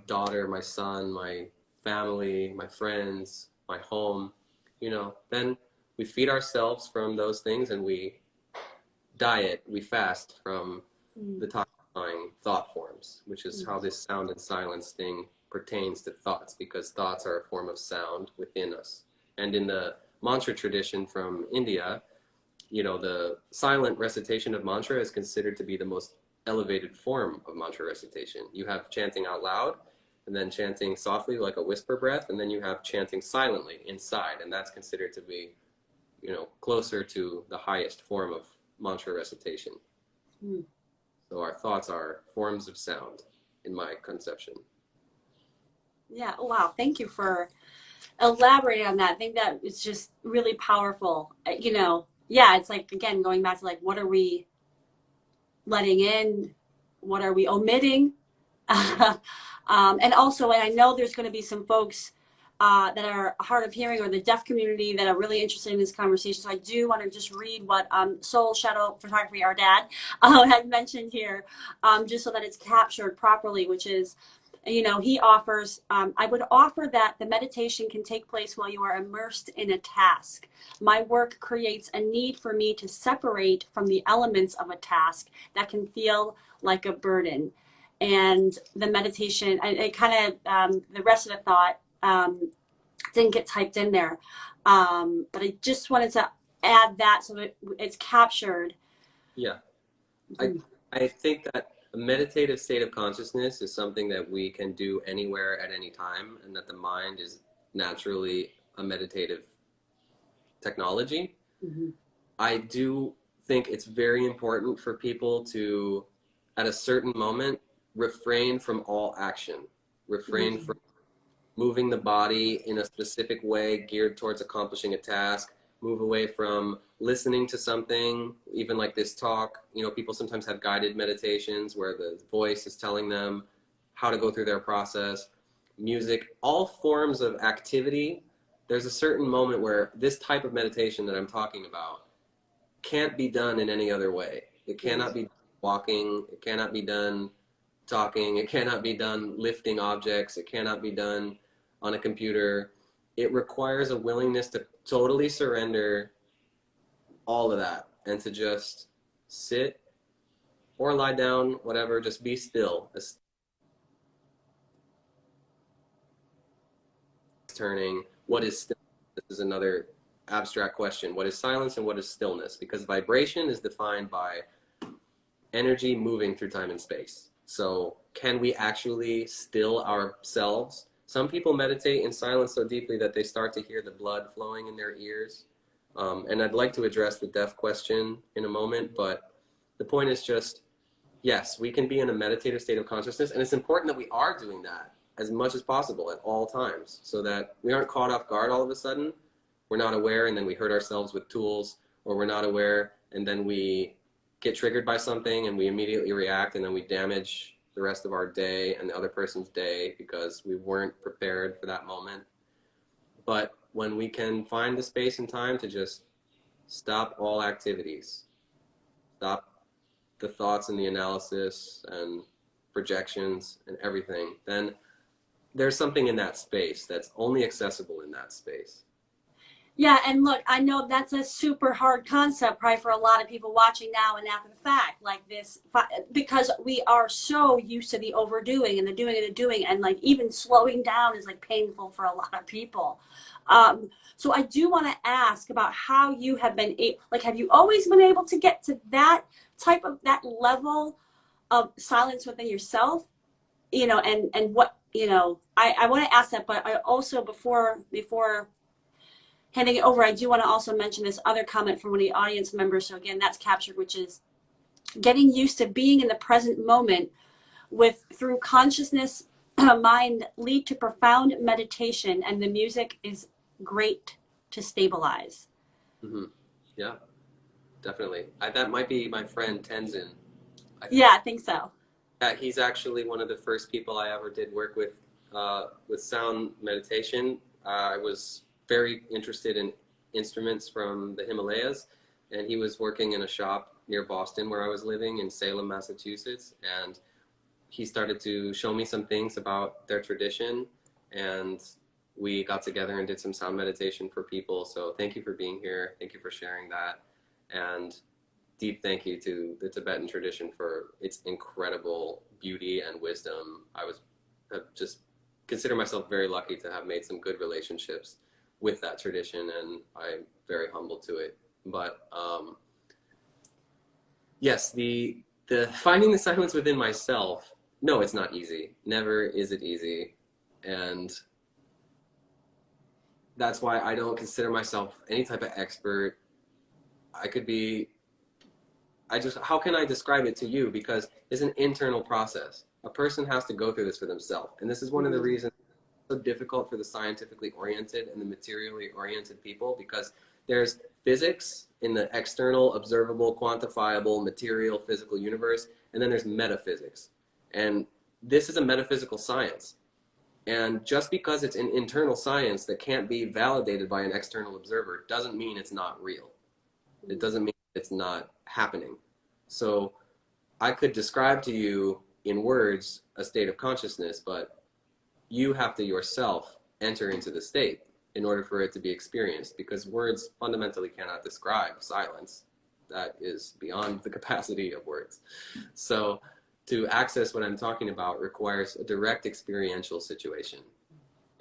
B: daughter, my son, my family, my friends, my home. You know, then we feed ourselves from those things, and we diet, we fast from the toxifying thought forms, which is how this sound and silence thing pertains to thoughts, because thoughts are a form of sound within us. And in the mantra tradition from India, you know, the silent recitation of mantra is considered to be the most elevated form of mantra recitation. You have chanting out loud, and then chanting softly like a whisper breath, and then you have chanting silently inside, and that's considered to be, you know, closer to the highest form of mantra recitation. So our thoughts are forms of sound, in my conception.
A: Yeah. Oh, wow. Thank you for elaborating on that. I think that it's just really powerful. You know, yeah, it's like, again, going back to like, what are we letting in? What are we omitting? And also, and I know there's going to be some folks that are hard of hearing, or the deaf community, that are really interested in this conversation. So I do want to just read what Soul Shadow Photography, our dad, had mentioned here, just so that it's captured properly, which is, you know, he offers, I would offer that the meditation can take place while you are immersed in a task. My work creates a need for me to separate from the elements of a task that can feel like a burden. And the meditation, it kind of, the rest of the thought didn't get typed in there. But I just wanted to add that so that it's captured.
B: Yeah. I think that a meditative state of consciousness is something that we can do anywhere at any time, and that the mind is naturally a meditative technology. I do think it's very important for people to, at a certain moment, refrain from all action, refrain from moving the body in a specific way geared towards accomplishing a task, move away from listening to something, even like this talk. You know, people sometimes have guided meditations where the voice is telling them how to go through their process. Music, all forms of activity, there's a certain moment where this type of meditation that I'm talking about can't be done in any other way. It cannot be walking, it cannot be done talking, it cannot be done lifting objects, it cannot be done on a computer. It requires a willingness to totally surrender all of that, and to just sit or lie down, whatever, just be still. Turning, what is stillness? This is another abstract question. What is silence and what is stillness? Because vibration is defined by energy moving through time and space. So can we actually still ourselves? Some people meditate in silence so deeply that they start to hear the blood flowing in their ears. And I'd like to address the deaf question in a moment, but the point is just, yes, we can be in a meditative state of consciousness, and it's important that we are doing that as much as possible at all times so that we aren't caught off guard all of a sudden. We're not aware and then we hurt ourselves with tools, or we're not aware and then we get triggered by something and we immediately react and then we damage the rest of our day and the other person's day because we weren't prepared for that moment. But when we can find the space and time to just stop all activities, stop the thoughts and the analysis and projections and everything, then there's something in that space that's only accessible in that space.
A: Yeah, and look, I know that's a super hard concept probably for a lot of people watching now and after the fact, like this, because we are so used to the overdoing and the doing and the doing, and like even slowing down is like painful for a lot of people. So I do want to ask about how you have been, like, have you always been able to get to that type of, that level of silence within yourself, you know, and what, you know, I want to ask that, but I also, before handing it over, I do want to also mention this other comment from one of the audience members. So again, that's captured, which is getting used to being in the present moment with, through consciousness, mind lead to profound meditation, and the music is great to stabilize.
B: Mm-hmm. Yeah, definitely. That might be my friend Tenzin.
A: Yeah, I think so.
B: Yeah, he's actually one of the first people I ever did work with sound meditation. I was very interested in instruments from the Himalayas, and he was working in a shop near Boston where I was living in Salem, Massachusetts, and he started to show me some things about their tradition, and we got together and did some sound meditation for people. So thank you for being here. Thank you for sharing that. And deep thank you to the Tibetan tradition for its incredible beauty and wisdom. I just consider myself very lucky to have made some good relationships with that tradition, and I'm very humble to it. But yes, the finding the silence within myself, no, it's not easy. Never is it easy. And that's why I don't consider myself any type of expert. How can I describe it to you? Because it's an internal process. A person has to go through this for themselves. And this is one of the reasons it's so difficult for the scientifically oriented and the materially oriented people, because there's physics in the external, observable, quantifiable, material, physical universe, and then there's metaphysics. And this is a metaphysical science. And just because it's an internal science that can't be validated by an external observer doesn't mean it's not real. It doesn't mean it's not happening. So I could describe to you in words a state of consciousness, but you have to yourself enter into the state in order for it to be experienced, because words fundamentally cannot describe silence. That is beyond the capacity of words. So to access what I'm talking about requires a direct experiential situation,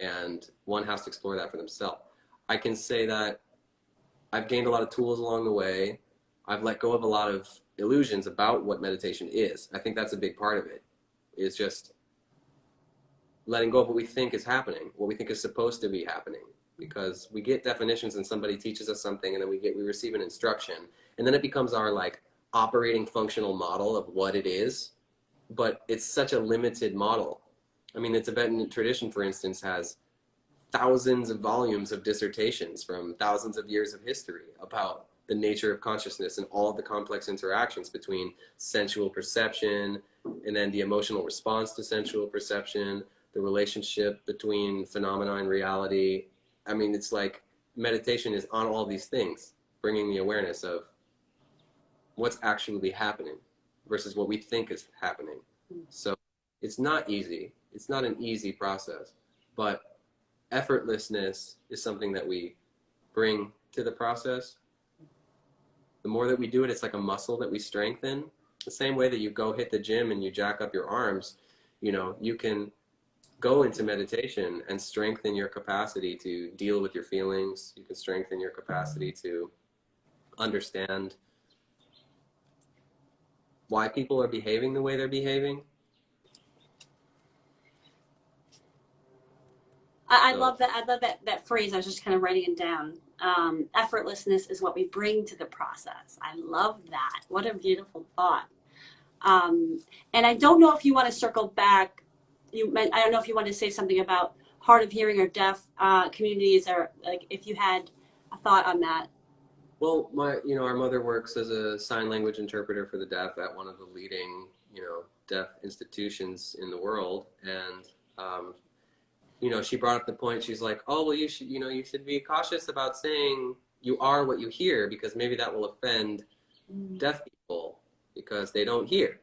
B: and one has to explore that for themselves. I can say that I've gained a lot of tools along the way. I've let go of a lot of illusions about what meditation is. I think that's a big part of it, is just letting go of what we think is happening, what we think is supposed to be happening. Because we get definitions and somebody teaches us something, and then we receive an instruction, and then it becomes our like operating functional model of what it is. But it's such a limited model. I mean, the Tibetan tradition, for instance, has thousands of volumes of dissertations from thousands of years of history about the nature of consciousness and all of the complex interactions between sensual perception and then the emotional response to sensual perception, the relationship between phenomena and reality. I mean, it's like meditation is on all these things, bringing the awareness of what's actually happening versus what we think is happening. So it's not easy. It's not an easy process, but effortlessness is something that we bring to the process. The more that we do it, it's like a muscle that we strengthen. The same way that you go hit the gym and you jack up your arms, you know, you can go into meditation and strengthen your capacity to deal with your feelings. You can strengthen your capacity to understand why people are behaving the way they're behaving.
A: I love that. I love that phrase. I was just kind of writing it down. Effortlessness is what we bring to the process. I love that. What a beautiful thought. And I don't know if you want to circle back. I don't know if you want to say something about hard of hearing or deaf communities, or like if you had a thought on that.
B: Well, our mother works as a sign language interpreter for the deaf at one of the leading, deaf institutions in the world. And, she brought up the point. She's like, oh, well, you should be cautious about saying you are what you hear, because maybe that will offend deaf people because they don't hear,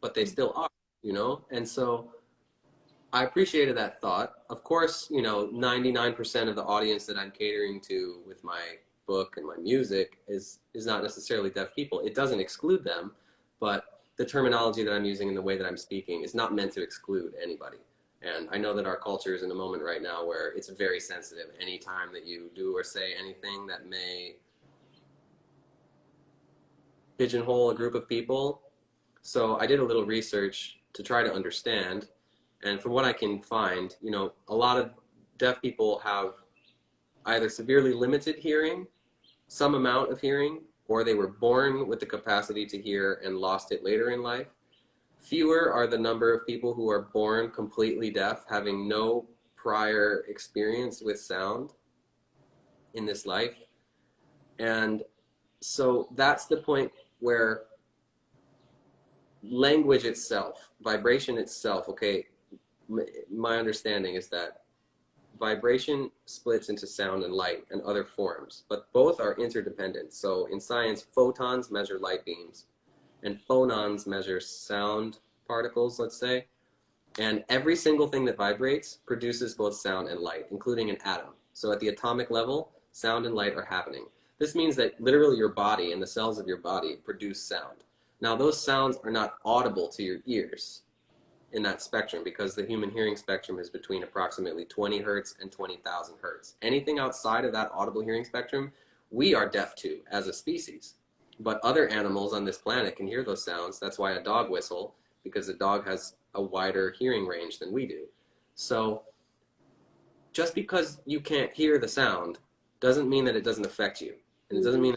B: but they still are, And so I appreciated that thought. Of course, 99% of the audience that I'm catering to with my book and my music is not necessarily deaf people. It doesn't exclude them, but the terminology that I'm using and the way that I'm speaking is not meant to exclude anybody. And I know that our culture is in a moment right now where it's very sensitive. Anytime that you do or say anything that may pigeonhole a group of people. So I did a little research to try to understand. And from what I can find, a lot of deaf people have either severely limited hearing, some amount of hearing, or they were born with the capacity to hear and lost it later in life. Fewer are the number of people who are born completely deaf, having no prior experience with sound in this life. And so that's the point where language itself, vibration itself, okay, my understanding is that vibration splits into sound and light and other forms, but both are interdependent. So in science, photons measure light beams and phonons measure sound particles, let's say. And every single thing that vibrates produces both sound and light, including an atom. So at the atomic level, sound and light are happening. This means that literally your body and the cells of your body produce sound. Now, those sounds are not audible to your ears in that spectrum, because the human hearing spectrum is between approximately 20 hertz and 20,000 hertz. Anything outside of that audible hearing spectrum, we are deaf to as a species. But other animals on this planet can hear those sounds. That's why a dog whistle, because a dog has a wider hearing range than we do. So just because you can't hear the sound doesn't mean that it doesn't affect you. And it doesn't mean,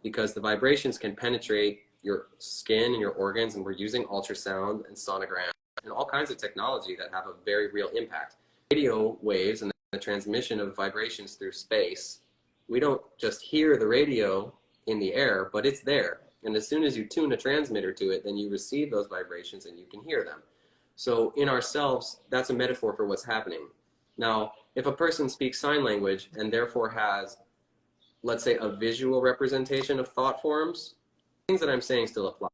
B: because the vibrations can penetrate your skin and your organs, and we're using ultrasound and sonogram and all kinds of technology that have a very real impact. Radio waves and the transmission of vibrations through space, we don't just hear the radio in the air, but it's there. And as soon as you tune a transmitter to it, then you receive those vibrations and you can hear them. So in ourselves, that's a metaphor for what's happening. Now, if a person speaks sign language and therefore has, let's say, a visual representation of thought forms, things that I'm saying still apply.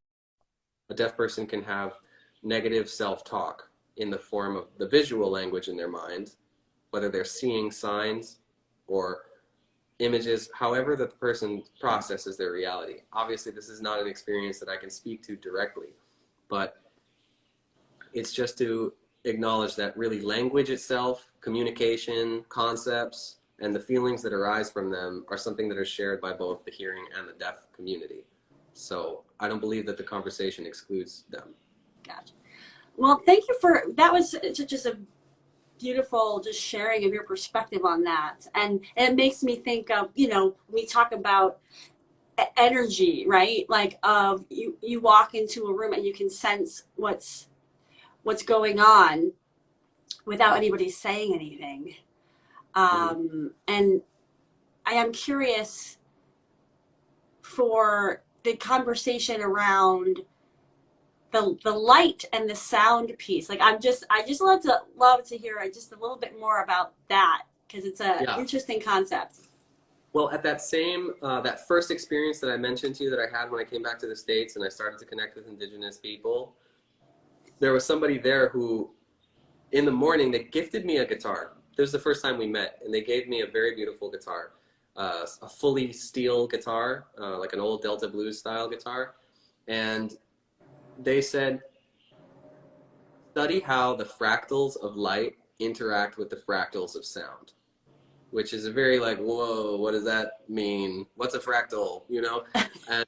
B: A deaf person can have negative self-talk in the form of the visual language in their mind, whether they're seeing signs or images, however the person processes their reality. Obviously, this is not an experience that I can speak to directly, but it's just to acknowledge that really language itself, communication, concepts, and the feelings that arise from them are something that are shared by both the hearing and the deaf community. So I don't believe that the conversation excludes them. Gotcha.
A: Well, thank you that was just a beautiful just sharing of your perspective on that. And it makes me think of, we talk about energy, right? Like you walk into a room and you can sense what's going on without anybody saying anything. And I am curious for the conversation around the light and the sound piece. Like I just love to hear just a little bit more about that, because it's an interesting concept.
B: Well, at that first experience that I mentioned to you that I had when I came back to the States and I started to connect with indigenous people, there was somebody there who, in the morning, they gifted me a guitar. This was the first time we met, and they gave me a very beautiful guitar. a fully steel guitar, like an old Delta blues style guitar. And they said, study how the fractals of light interact with the fractals of sound, which is a very like, whoa, what does that mean? What's a fractal, you know? And,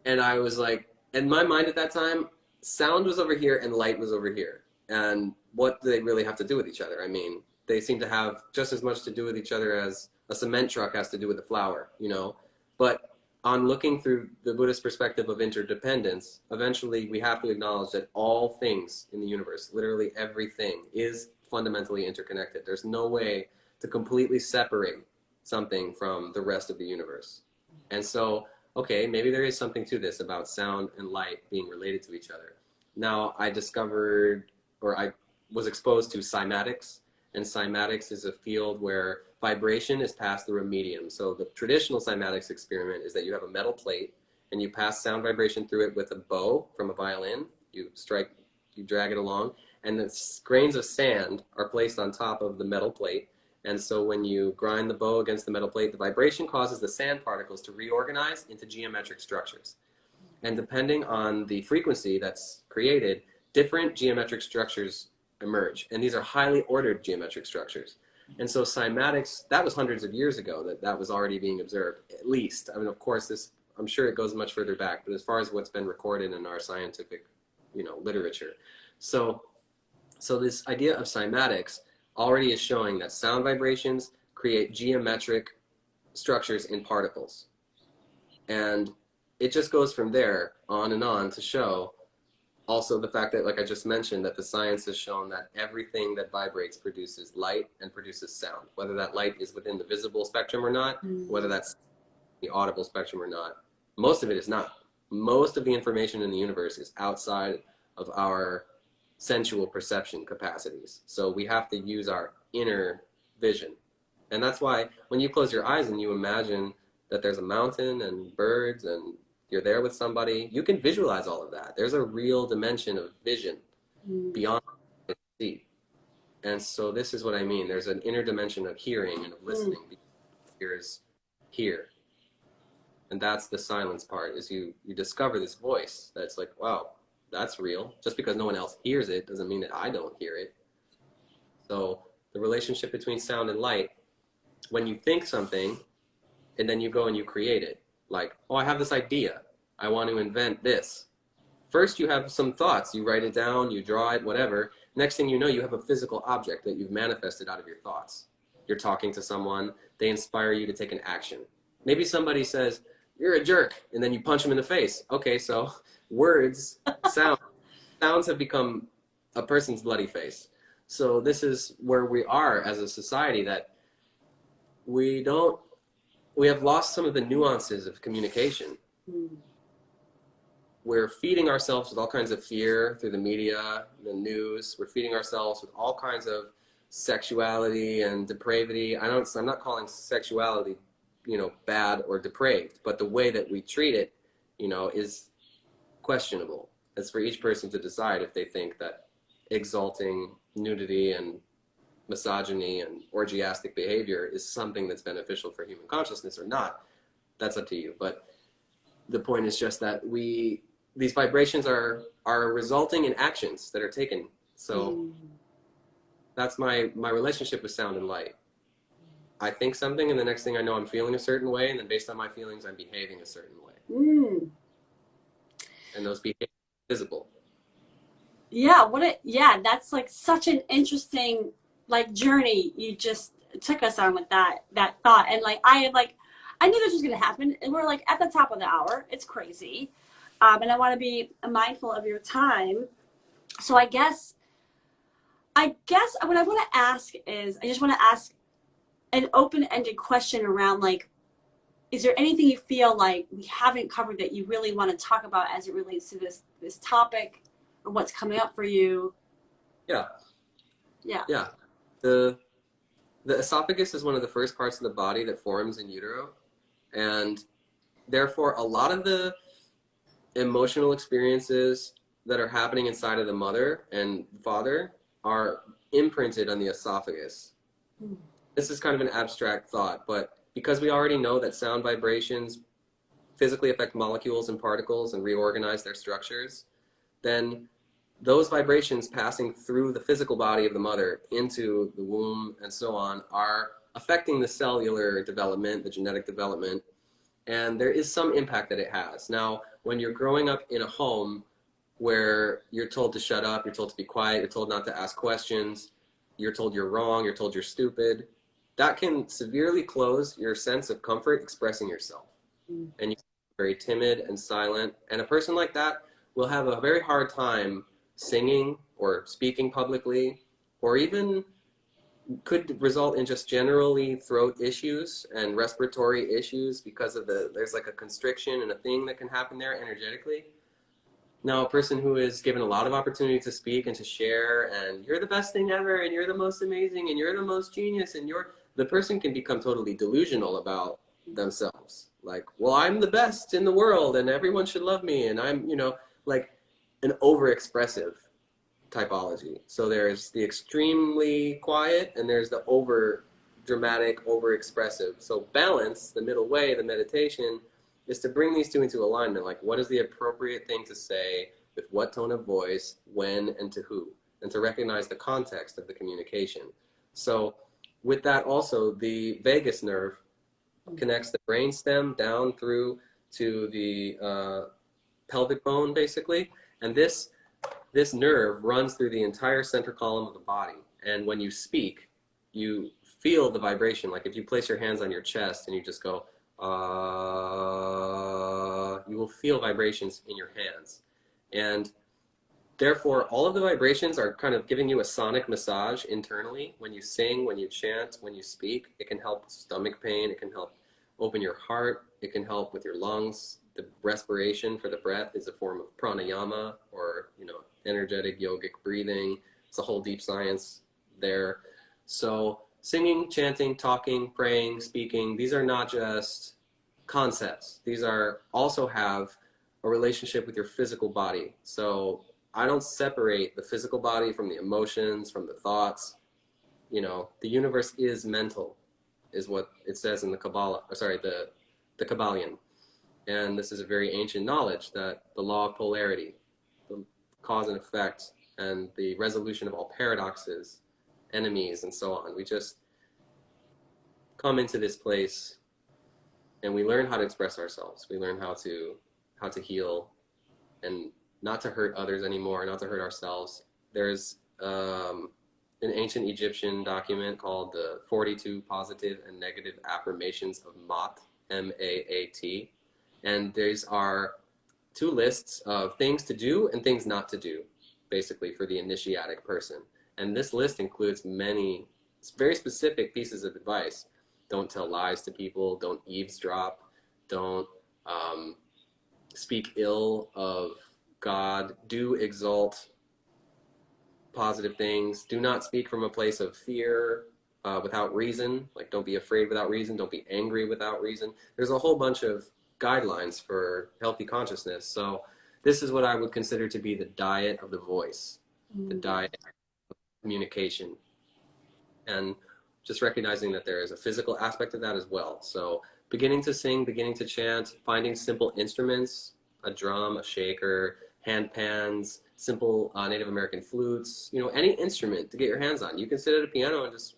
B: and I was like, in my mind at that time, sound was over here and light was over here. And what do they really have to do with each other? I mean, they seem to have just as much to do with each other as a cement truck has to do with a flower, you know? But on looking through the Buddhist perspective of interdependence, eventually we have to acknowledge that all things in the universe, literally everything, is fundamentally interconnected. There's no way to completely separate something from the rest of the universe. And so, okay, maybe there is something to this about sound and light being related to each other. Now, I discovered, or I was exposed to cymatics, and cymatics is a field where vibration is passed through a medium. So the traditional cymatics experiment is that you have a metal plate and you pass sound vibration through it with a bow from a violin. You strike, you drag it along, and the grains of sand are placed on top of the metal plate. And so when you grind the bow against the metal plate, the vibration causes the sand particles to reorganize into geometric structures. And depending on the frequency that's created, different geometric structures emerge. And these are highly ordered geometric structures. And so cymatics, that was hundreds of years ago that was already being observed, at least. I mean, of course, this, I'm sure it goes much further back, but as far as what's been recorded in our scientific, you know, literature. So this idea of cymatics already is showing that sound vibrations create geometric structures in particles. And it just goes from there on and on to show also the fact that, like I just mentioned, that the science has shown that everything that vibrates produces light and produces sound, whether that light is within the visible spectrum or not, whether that's the audible spectrum or not. Most of it is not. Most of the information in the universe is outside of our sensual perception capacities. So we have to use our inner vision. And that's why when you close your eyes and you imagine that there's a mountain and birds and you're there with somebody, you can visualize all of that. There's a real dimension of vision beyond what you see. And so this is what I mean. There's an inner dimension of hearing and of listening. Ears hear. And that's the silence part, is you discover this voice that's like, wow, that's real. Just because no one else hears it doesn't mean that I don't hear it. So the relationship between sound and light, when you think something and then you go and you create it, like, oh, I have this idea. I want to invent this. First, you have some thoughts. You write it down, you draw it, whatever. Next thing you know, you have a physical object that you've manifested out of your thoughts. You're talking to someone. They inspire you to take an action. Maybe somebody says, you're a jerk, and then you punch them in the face. Okay, so words, sounds have become a person's bloody face. So this is where we are as a society, that we have lost some of the nuances of communication. We're feeding ourselves with all kinds of fear through the media, the news. We're feeding ourselves with all kinds of sexuality and depravity. I'm not calling sexuality, you know, bad or depraved, but the way that we treat it, you know, is questionable. It's for each person to decide if they think that exalting nudity and misogyny and orgiastic behavior is something that's beneficial for human consciousness or not. That's up to you. But the point is just that these vibrations are resulting in actions that are taken. So that's my relationship with sound and light. I think something, and the next thing I know, I'm feeling a certain way, and then based on my feelings, I'm behaving a certain way. And those behaviors are visible.
A: Yeah, that's like such an interesting like journey you just took us on with that thought. And like I knew this was gonna happen, and we're like at the top of the hour. It's crazy. And I want to be mindful of your time. So I guess what I want to ask is, I just want to ask an open-ended question around, like, is there anything you feel like we haven't covered that you really want to talk about as it relates to this topic, or what's coming up for you?
B: Yeah. The esophagus is one of the first parts of the body that forms in utero, and therefore a lot of the emotional experiences that are happening inside of the mother and father are imprinted on the esophagus. This is kind of an abstract thought, but because we already know that sound vibrations physically affect molecules and particles and reorganize their structures, then those vibrations passing through the physical body of the mother into the womb and so on are affecting the cellular development, the genetic development, and there is some impact that it has. Now, when you're growing up in a home where you're told to shut up, you're told to be quiet, you're told not to ask questions, you're told you're wrong, you're told you're stupid, that can severely close your sense of comfort expressing yourself. And you're very timid and silent. And a person like that will have a very hard time singing or speaking publicly, or even could result in just generally throat issues and respiratory issues because of there's like a constriction and a thing that can happen there energetically. Now, a person who is given a lot of opportunity to speak and to share, and you're the best thing ever, and you're the most amazing, and you're the most genius, and the person can become totally delusional about themselves. Like, well, I'm the best in the world, and everyone should love me, and I'm, like an overexpressive typology. So there's the extremely quiet, and there's the over dramatic, over expressive. So balance, the middle way, the meditation, is to bring these two into alignment. Like, what is the appropriate thing to say with what tone of voice, when, and to who, and to recognize the context of the communication. So with that also, the vagus nerve connects the brainstem down through to the pelvic bone, basically, and this nerve runs through the entire center column of the body. And when you speak, you feel the vibration. Like if you place your hands on your chest and you just go, you will feel vibrations in your hands. And therefore, all of the vibrations are kind of giving you a sonic massage internally. When you sing, when you chant, when you speak, it can help stomach pain. It can help open your heart. It can help with your lungs. The respiration for the breath is a form of pranayama, or, energetic yogic breathing. It's a whole deep science there. So singing, chanting, talking, praying, speaking, these are not just concepts. These are also have a relationship with your physical body. So I don't separate the physical body from the emotions, from the thoughts. The universe is mental, is what it says in the Kabbalah, the Kabbalion. And this is a very ancient knowledge that the law of polarity, the cause and effect, and the resolution of all paradoxes, enemies, and so on. We just come into this place and we learn how to express ourselves. We learn how to heal and not to hurt others anymore, not to hurt ourselves. There's an ancient Egyptian document called the 42 Positive and Negative Affirmations of Maat, M-A-A-T. And these are two lists of things to do and things not to do, basically, for the initiatic person. And this list includes many very specific pieces of advice. Don't tell lies to people. Don't eavesdrop. Don't speak ill of God. Do exalt positive things. Do not speak from a place of fear without reason. Like, don't be afraid without reason. Don't be angry without reason. There's a whole bunch of guidelines for healthy consciousness. So this is what I would consider to be the diet of the voice, the diet of communication. And just recognizing that there is a physical aspect of that as well. So beginning to sing, beginning to chant, finding simple instruments, a drum, a shaker, hand pans, simple Native American flutes, any instrument to get your hands on. You can sit at a piano and just,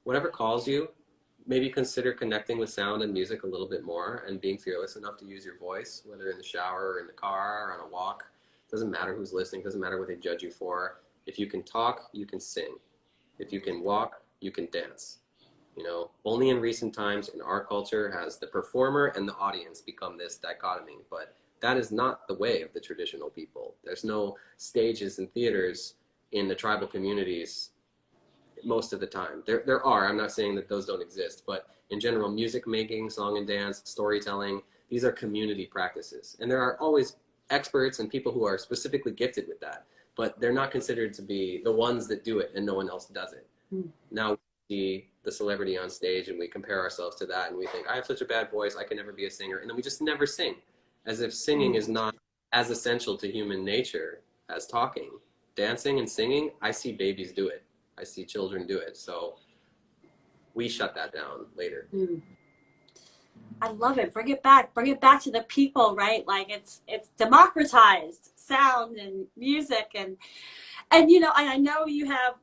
B: whatever calls you. Maybe consider connecting with sound and music a little bit more and being fearless enough to use your voice, whether in the shower or in the car or on a walk. Doesn't matter who's listening, doesn't matter what they judge you for. If you can talk, you can sing. If you can walk, you can dance. Only in recent times in our culture has the performer and the audience become this dichotomy, but that is not the way of the traditional people. There's no stages and theaters in the tribal communities most of the time. There are, I'm not saying that those don't exist, but in general, music making, song and dance, storytelling, these are community practices. And there are always experts and people who are specifically gifted with that, but they're not considered to be the ones that do it and no one else does it. Now we see the celebrity on stage and we compare ourselves to that and we think, I have such a bad voice, I can never be a singer. And then we just never sing, as if singing is not as essential to human nature as talking. Dancing and singing, I see babies do it. I see children do it. So we shut that down later.
A: I love it. Bring it back. Bring it back to the people, right? Like it's democratized sound and music and you know, and I know you have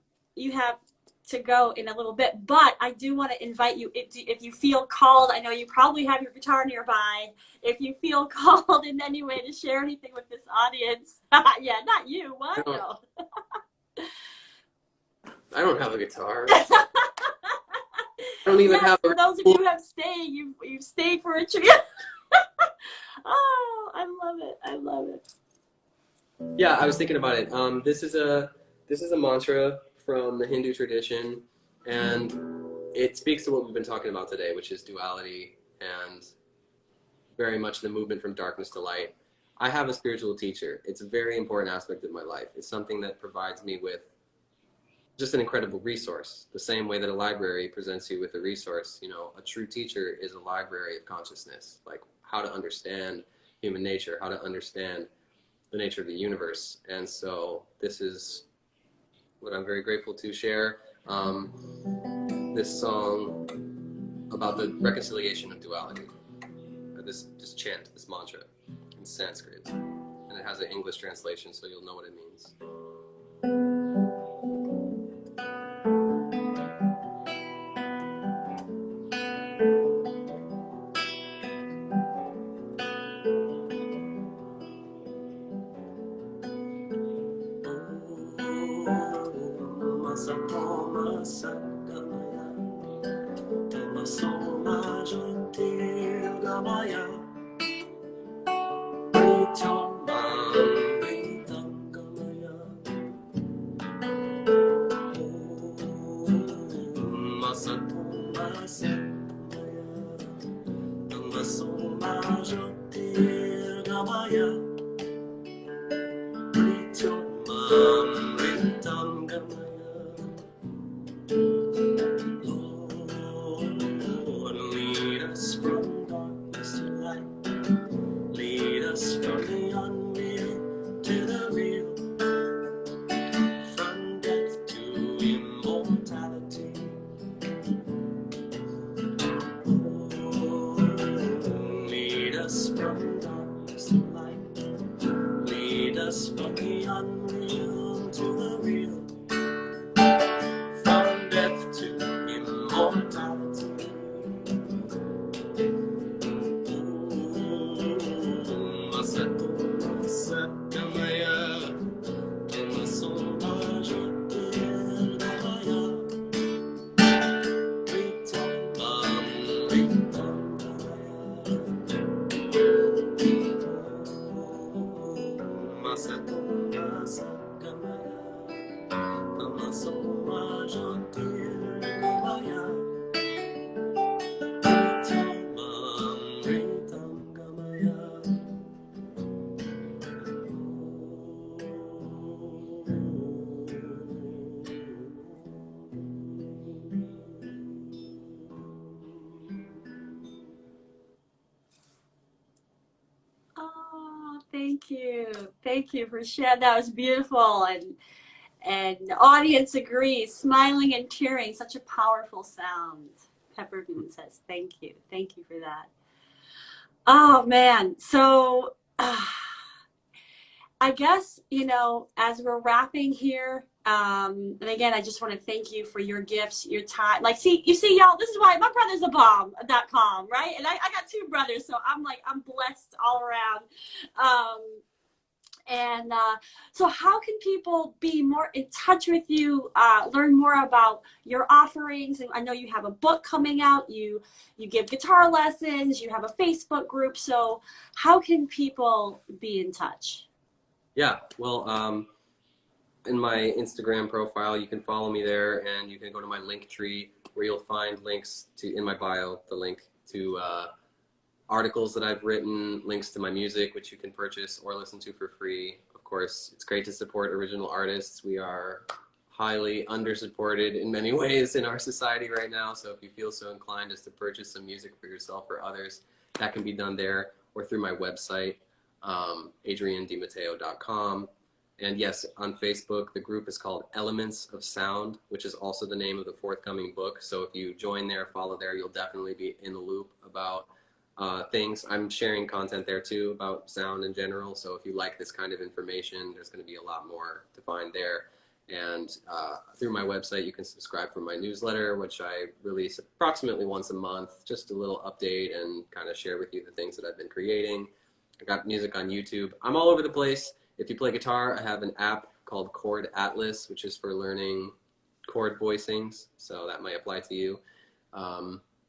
A: to go in a little bit, but I do want to invite you if you feel called. I know you probably have your guitar nearby. If you feel called in any way to share anything with this audience, yeah, not you.
B: I
A: What?
B: don't,
A: No.
B: I don't have a guitar. I don't even
A: Yes,
B: have
A: for
B: a.
A: those of you who have stayed, you've stayed for a treat. Oh, I love it. I love it.
B: Yeah, I was thinking about it. This is a mantra from the Hindu tradition, and it speaks to what we've been talking about today, which is duality and very much the movement from darkness to light. I have a spiritual teacher. It's a very important aspect of my life. It's something that provides me with just an incredible resource. The same way that a library presents you with a resource, you know, a true teacher is a library of consciousness, like how to understand human nature, how to understand the nature of the universe. And so this is what I'm very grateful to share. This song about the reconciliation of duality, or this chant, this mantra in Sanskrit. And it has an English translation, so you'll know what it means.
A: Oh, thank you. Thank you for sharing. That was beautiful. And the audience agrees, smiling and tearing, such a powerful sound. Peppermint says, thank you. Thank you for that. Oh, man. So, I guess, you know, as we're wrapping here, and again, I just want to thank you for your gifts, your time. Like, see, you see, y'all, this is why my brother's a bomb.com, right? And I got two brothers, so I'm blessed all around. Um, and so, how can people be more in touch with you, learn more about your offerings? And I know you have a book coming out. You give guitar lessons. You have a Facebook group. So, how can people be in touch?
B: Yeah, well, in my Instagram profile, you can follow me there, and you can go to my link tree where you'll find links to, in my bio, the link to articles that I've written, links to my music, which you can purchase or listen to for free. Of course, it's great to support original artists. We are highly undersupported in many ways in our society right now, so if you feel so inclined as to purchase some music for yourself or others, that can be done there or through my website, adriandimatteo.com. And yes, on Facebook, the group is called Elements of Sound, which is also the name of the forthcoming book. So if you join there, follow there, you'll definitely be in the loop about things. I'm sharing content there too about sound in general. So if you like this kind of information, there's going to be a lot more to find there. And through my website, you can subscribe for my newsletter, which I release approximately once a month, just a little update and kind of share with you the things that I've been creating. I got music on YouTube. I'm all over the place. If you play guitar, I have an app called Chord Atlas, which is for learning chord voicings. So that might apply to you.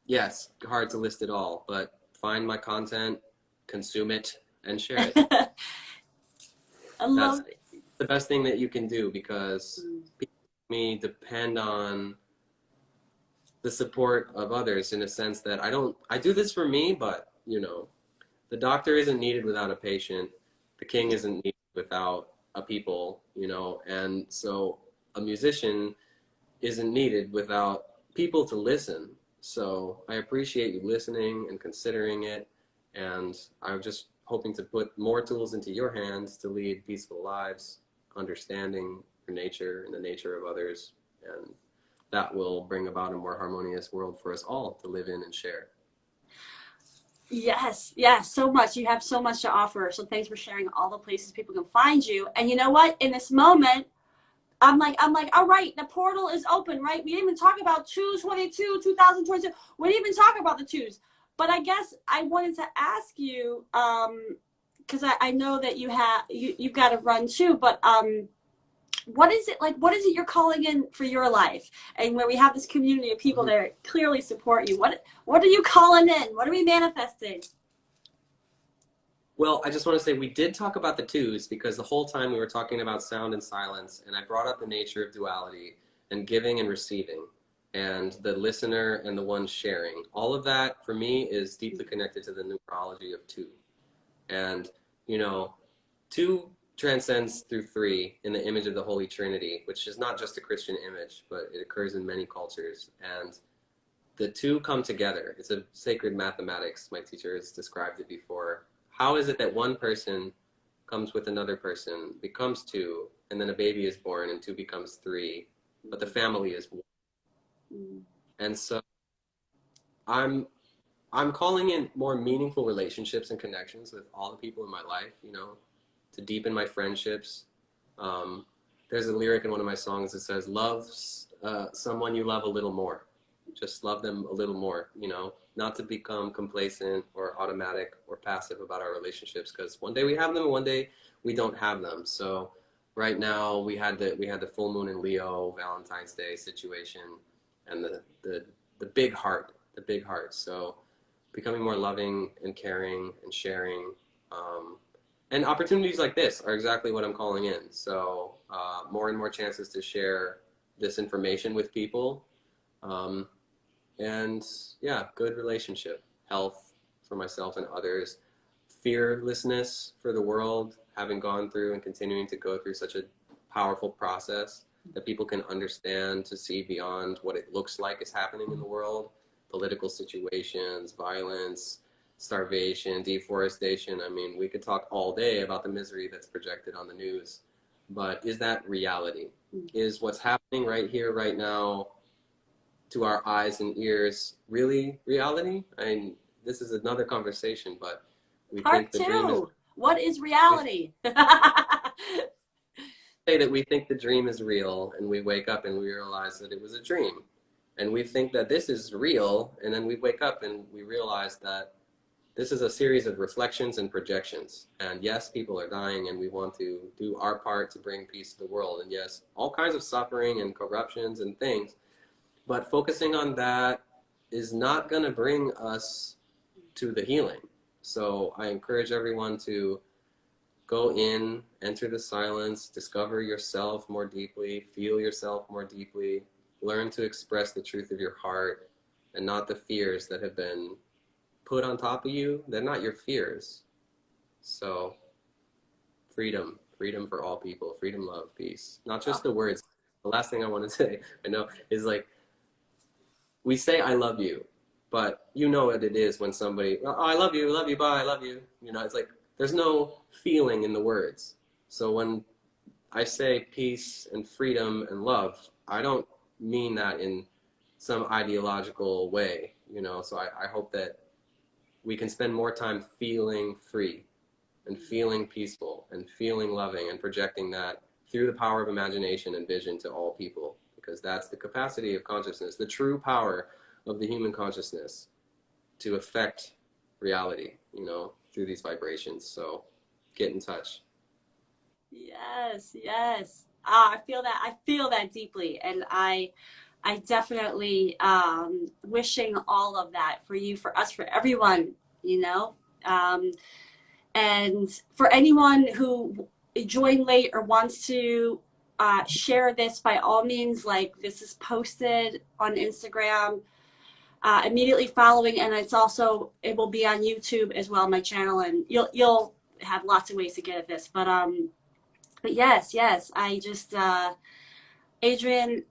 B: Yes, hard to list it all, but find my content, consume it, and share it.
A: I love it.
B: The best thing that you can do, because people like me depend on the support of others, in a sense that I do this for me, but you know, the doctor isn't needed without a patient. The king isn't needed without a people, you know, and so a musician isn't needed without people to listen. So I appreciate you listening and considering it, and I'm just hoping to put more tools into your hands to lead peaceful lives, understanding your nature and the nature of others, and that will bring about a more harmonious world for us all to live in and share.
A: Yes, yes, so much. You have so much to offer. So thanks for sharing all the places people can find you. And you know what? In this moment, I'm like, all right, the portal is open, right? We didn't even talk about 2022. We didn't even talk about the twos. But I guess I wanted to ask you, because I know that you've got to run too, but what is it like? What is it you're calling in for your life? And where we have this community of people that clearly support you. What are you calling in? What are we manifesting?
B: Well, I just want to say we did talk about the twos, because the whole time we were talking about sound and silence, and I brought up the nature of duality and giving and receiving, and the listener and the one sharing. All of that for me is deeply connected to the numerology of two. And, you know, two transcends through three in the image of the Holy Trinity, which is not just a Christian image, but it occurs in many cultures. And the two come together. It's a sacred mathematics. My teacher has described it before. How is it that one person comes with another person, becomes two, and then a baby is born and two becomes three, but the family is one? And so I'm calling in more meaningful relationships and connections with all the people in my life, you know, to deepen my friendships. There's a lyric in one of my songs that says, love someone you love a little more. Just love them a little more, you know, not to become complacent or automatic or passive about our relationships, because one day we have them and one day we don't have them. So right now we had the full moon in Leo, Valentine's Day situation, and the big heart, So becoming more loving and caring and sharing. And opportunities like this are exactly what I'm calling in. So more and more chances to share this information with people. And yeah, good relationship, health for myself and others, fearlessness for the world, having gone through and continuing to go through such a powerful process, that people can understand, to see beyond what it looks like is happening in the world, political situations, violence, starvation, deforestation. I mean, we could talk all day about the misery that's projected on the news, but is that reality? Is what's happening right here, right now, to our eyes and ears, really reality? I mean, this is another conversation, but we
A: Part
B: think the dream is...
A: two. What is reality?
B: Say that we think the dream is real, and we wake up and we realize that it was a dream. And we think that this is real, and then we wake up and we realize that this is a series of reflections and projections. And yes, people are dying, and we want to do our part to bring peace to the world. And yes, all kinds of suffering and corruptions and things. But focusing on that is not going to bring us to the healing. So I encourage everyone to go in, enter the silence, discover yourself more deeply, feel yourself more deeply, learn to express the truth of your heart and not the fears that have been put on top of you. They're not your fears. So freedom for all people, freedom, love, peace. Not just the words. The last thing I want to say, I know, is like, we say I love you, but you know what it is when somebody, oh, I love you, bye, I love you. You know, it's like there's no feeling in the words. So when I say peace and freedom and love, I don't mean that in some ideological way, you know. So I hope that we can spend more time feeling free and feeling peaceful and feeling loving and projecting that through the power of imagination and vision to all people, because that's the capacity of consciousness, the true power of the human consciousness to affect reality, you know, through these vibrations. So get in touch.
A: Yes, yes. Ah, I feel that deeply, and I definitely wishing all of that for you, for us, for everyone, you know. Um, and for anyone who joined late or wants to share this, by all means, like this is posted on Instagram immediately following, and it will be on YouTube as well, my channel, and you'll have lots of ways to get at this, but yes, yes, I just Adrian,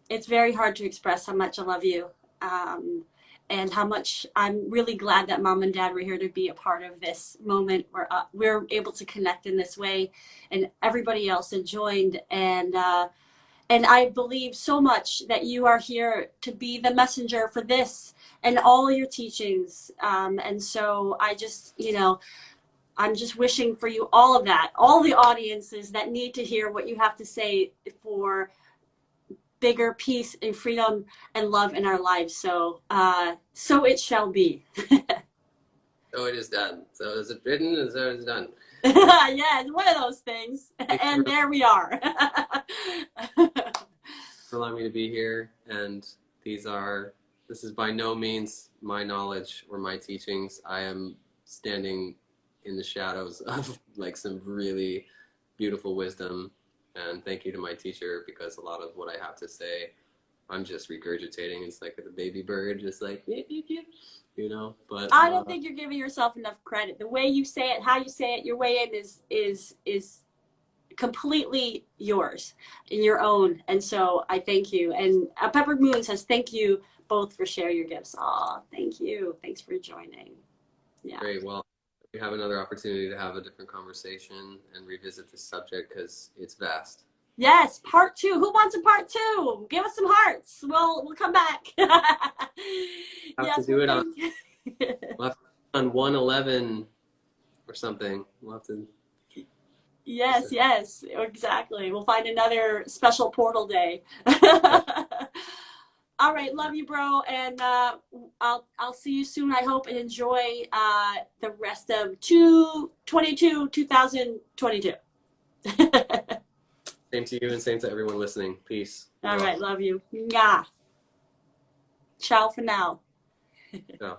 A: it's very hard to express how much I love you. Um, and how much I'm really glad that mom and dad were here to be a part of this moment where we're able to connect in this way, and everybody else that joined. And I believe so much that you are here to be the messenger for this and all your teachings. And so I just, you know, I'm just wishing for you all of that, all the audiences that need to hear what you have to say for bigger peace and freedom and love in our lives. So, so it shall be.
B: So it is done. So is it written? And so it's done.
A: Yeah, it's one of those things. And there we are.
B: For allowing me to be here, and this is by no means my knowledge or my teachings. I am standing in the shadows of like some really beautiful wisdom, and thank you to my teacher, because a lot of what I have to say I'm just regurgitating. It's like a baby bird, just like you know. But
A: I don't think you're giving yourself enough credit. The way you say it, how you say it, your way in is completely yours and your own. And so I thank you. And Pepper Moon says thank you both for sharing your gifts. Aw, thank you. Thanks for joining. Yeah.
B: Great. Well, we have another opportunity to have a different conversation and revisit this subject, because it's vast.
A: Yes, part 2. Who wants a part 2? Give us some hearts. We'll come back.
B: Have to do it on. We'll have to on 111 or something. We'll have to.
A: Yes, yes, exactly. We'll find another special portal day. All right, love you, bro, and I'll see you soon, I hope, and enjoy the rest of 2022.
B: Same to you, and same to everyone listening. Peace.
A: All right, love you. Mwah. Ciao for now.
B: Ciao.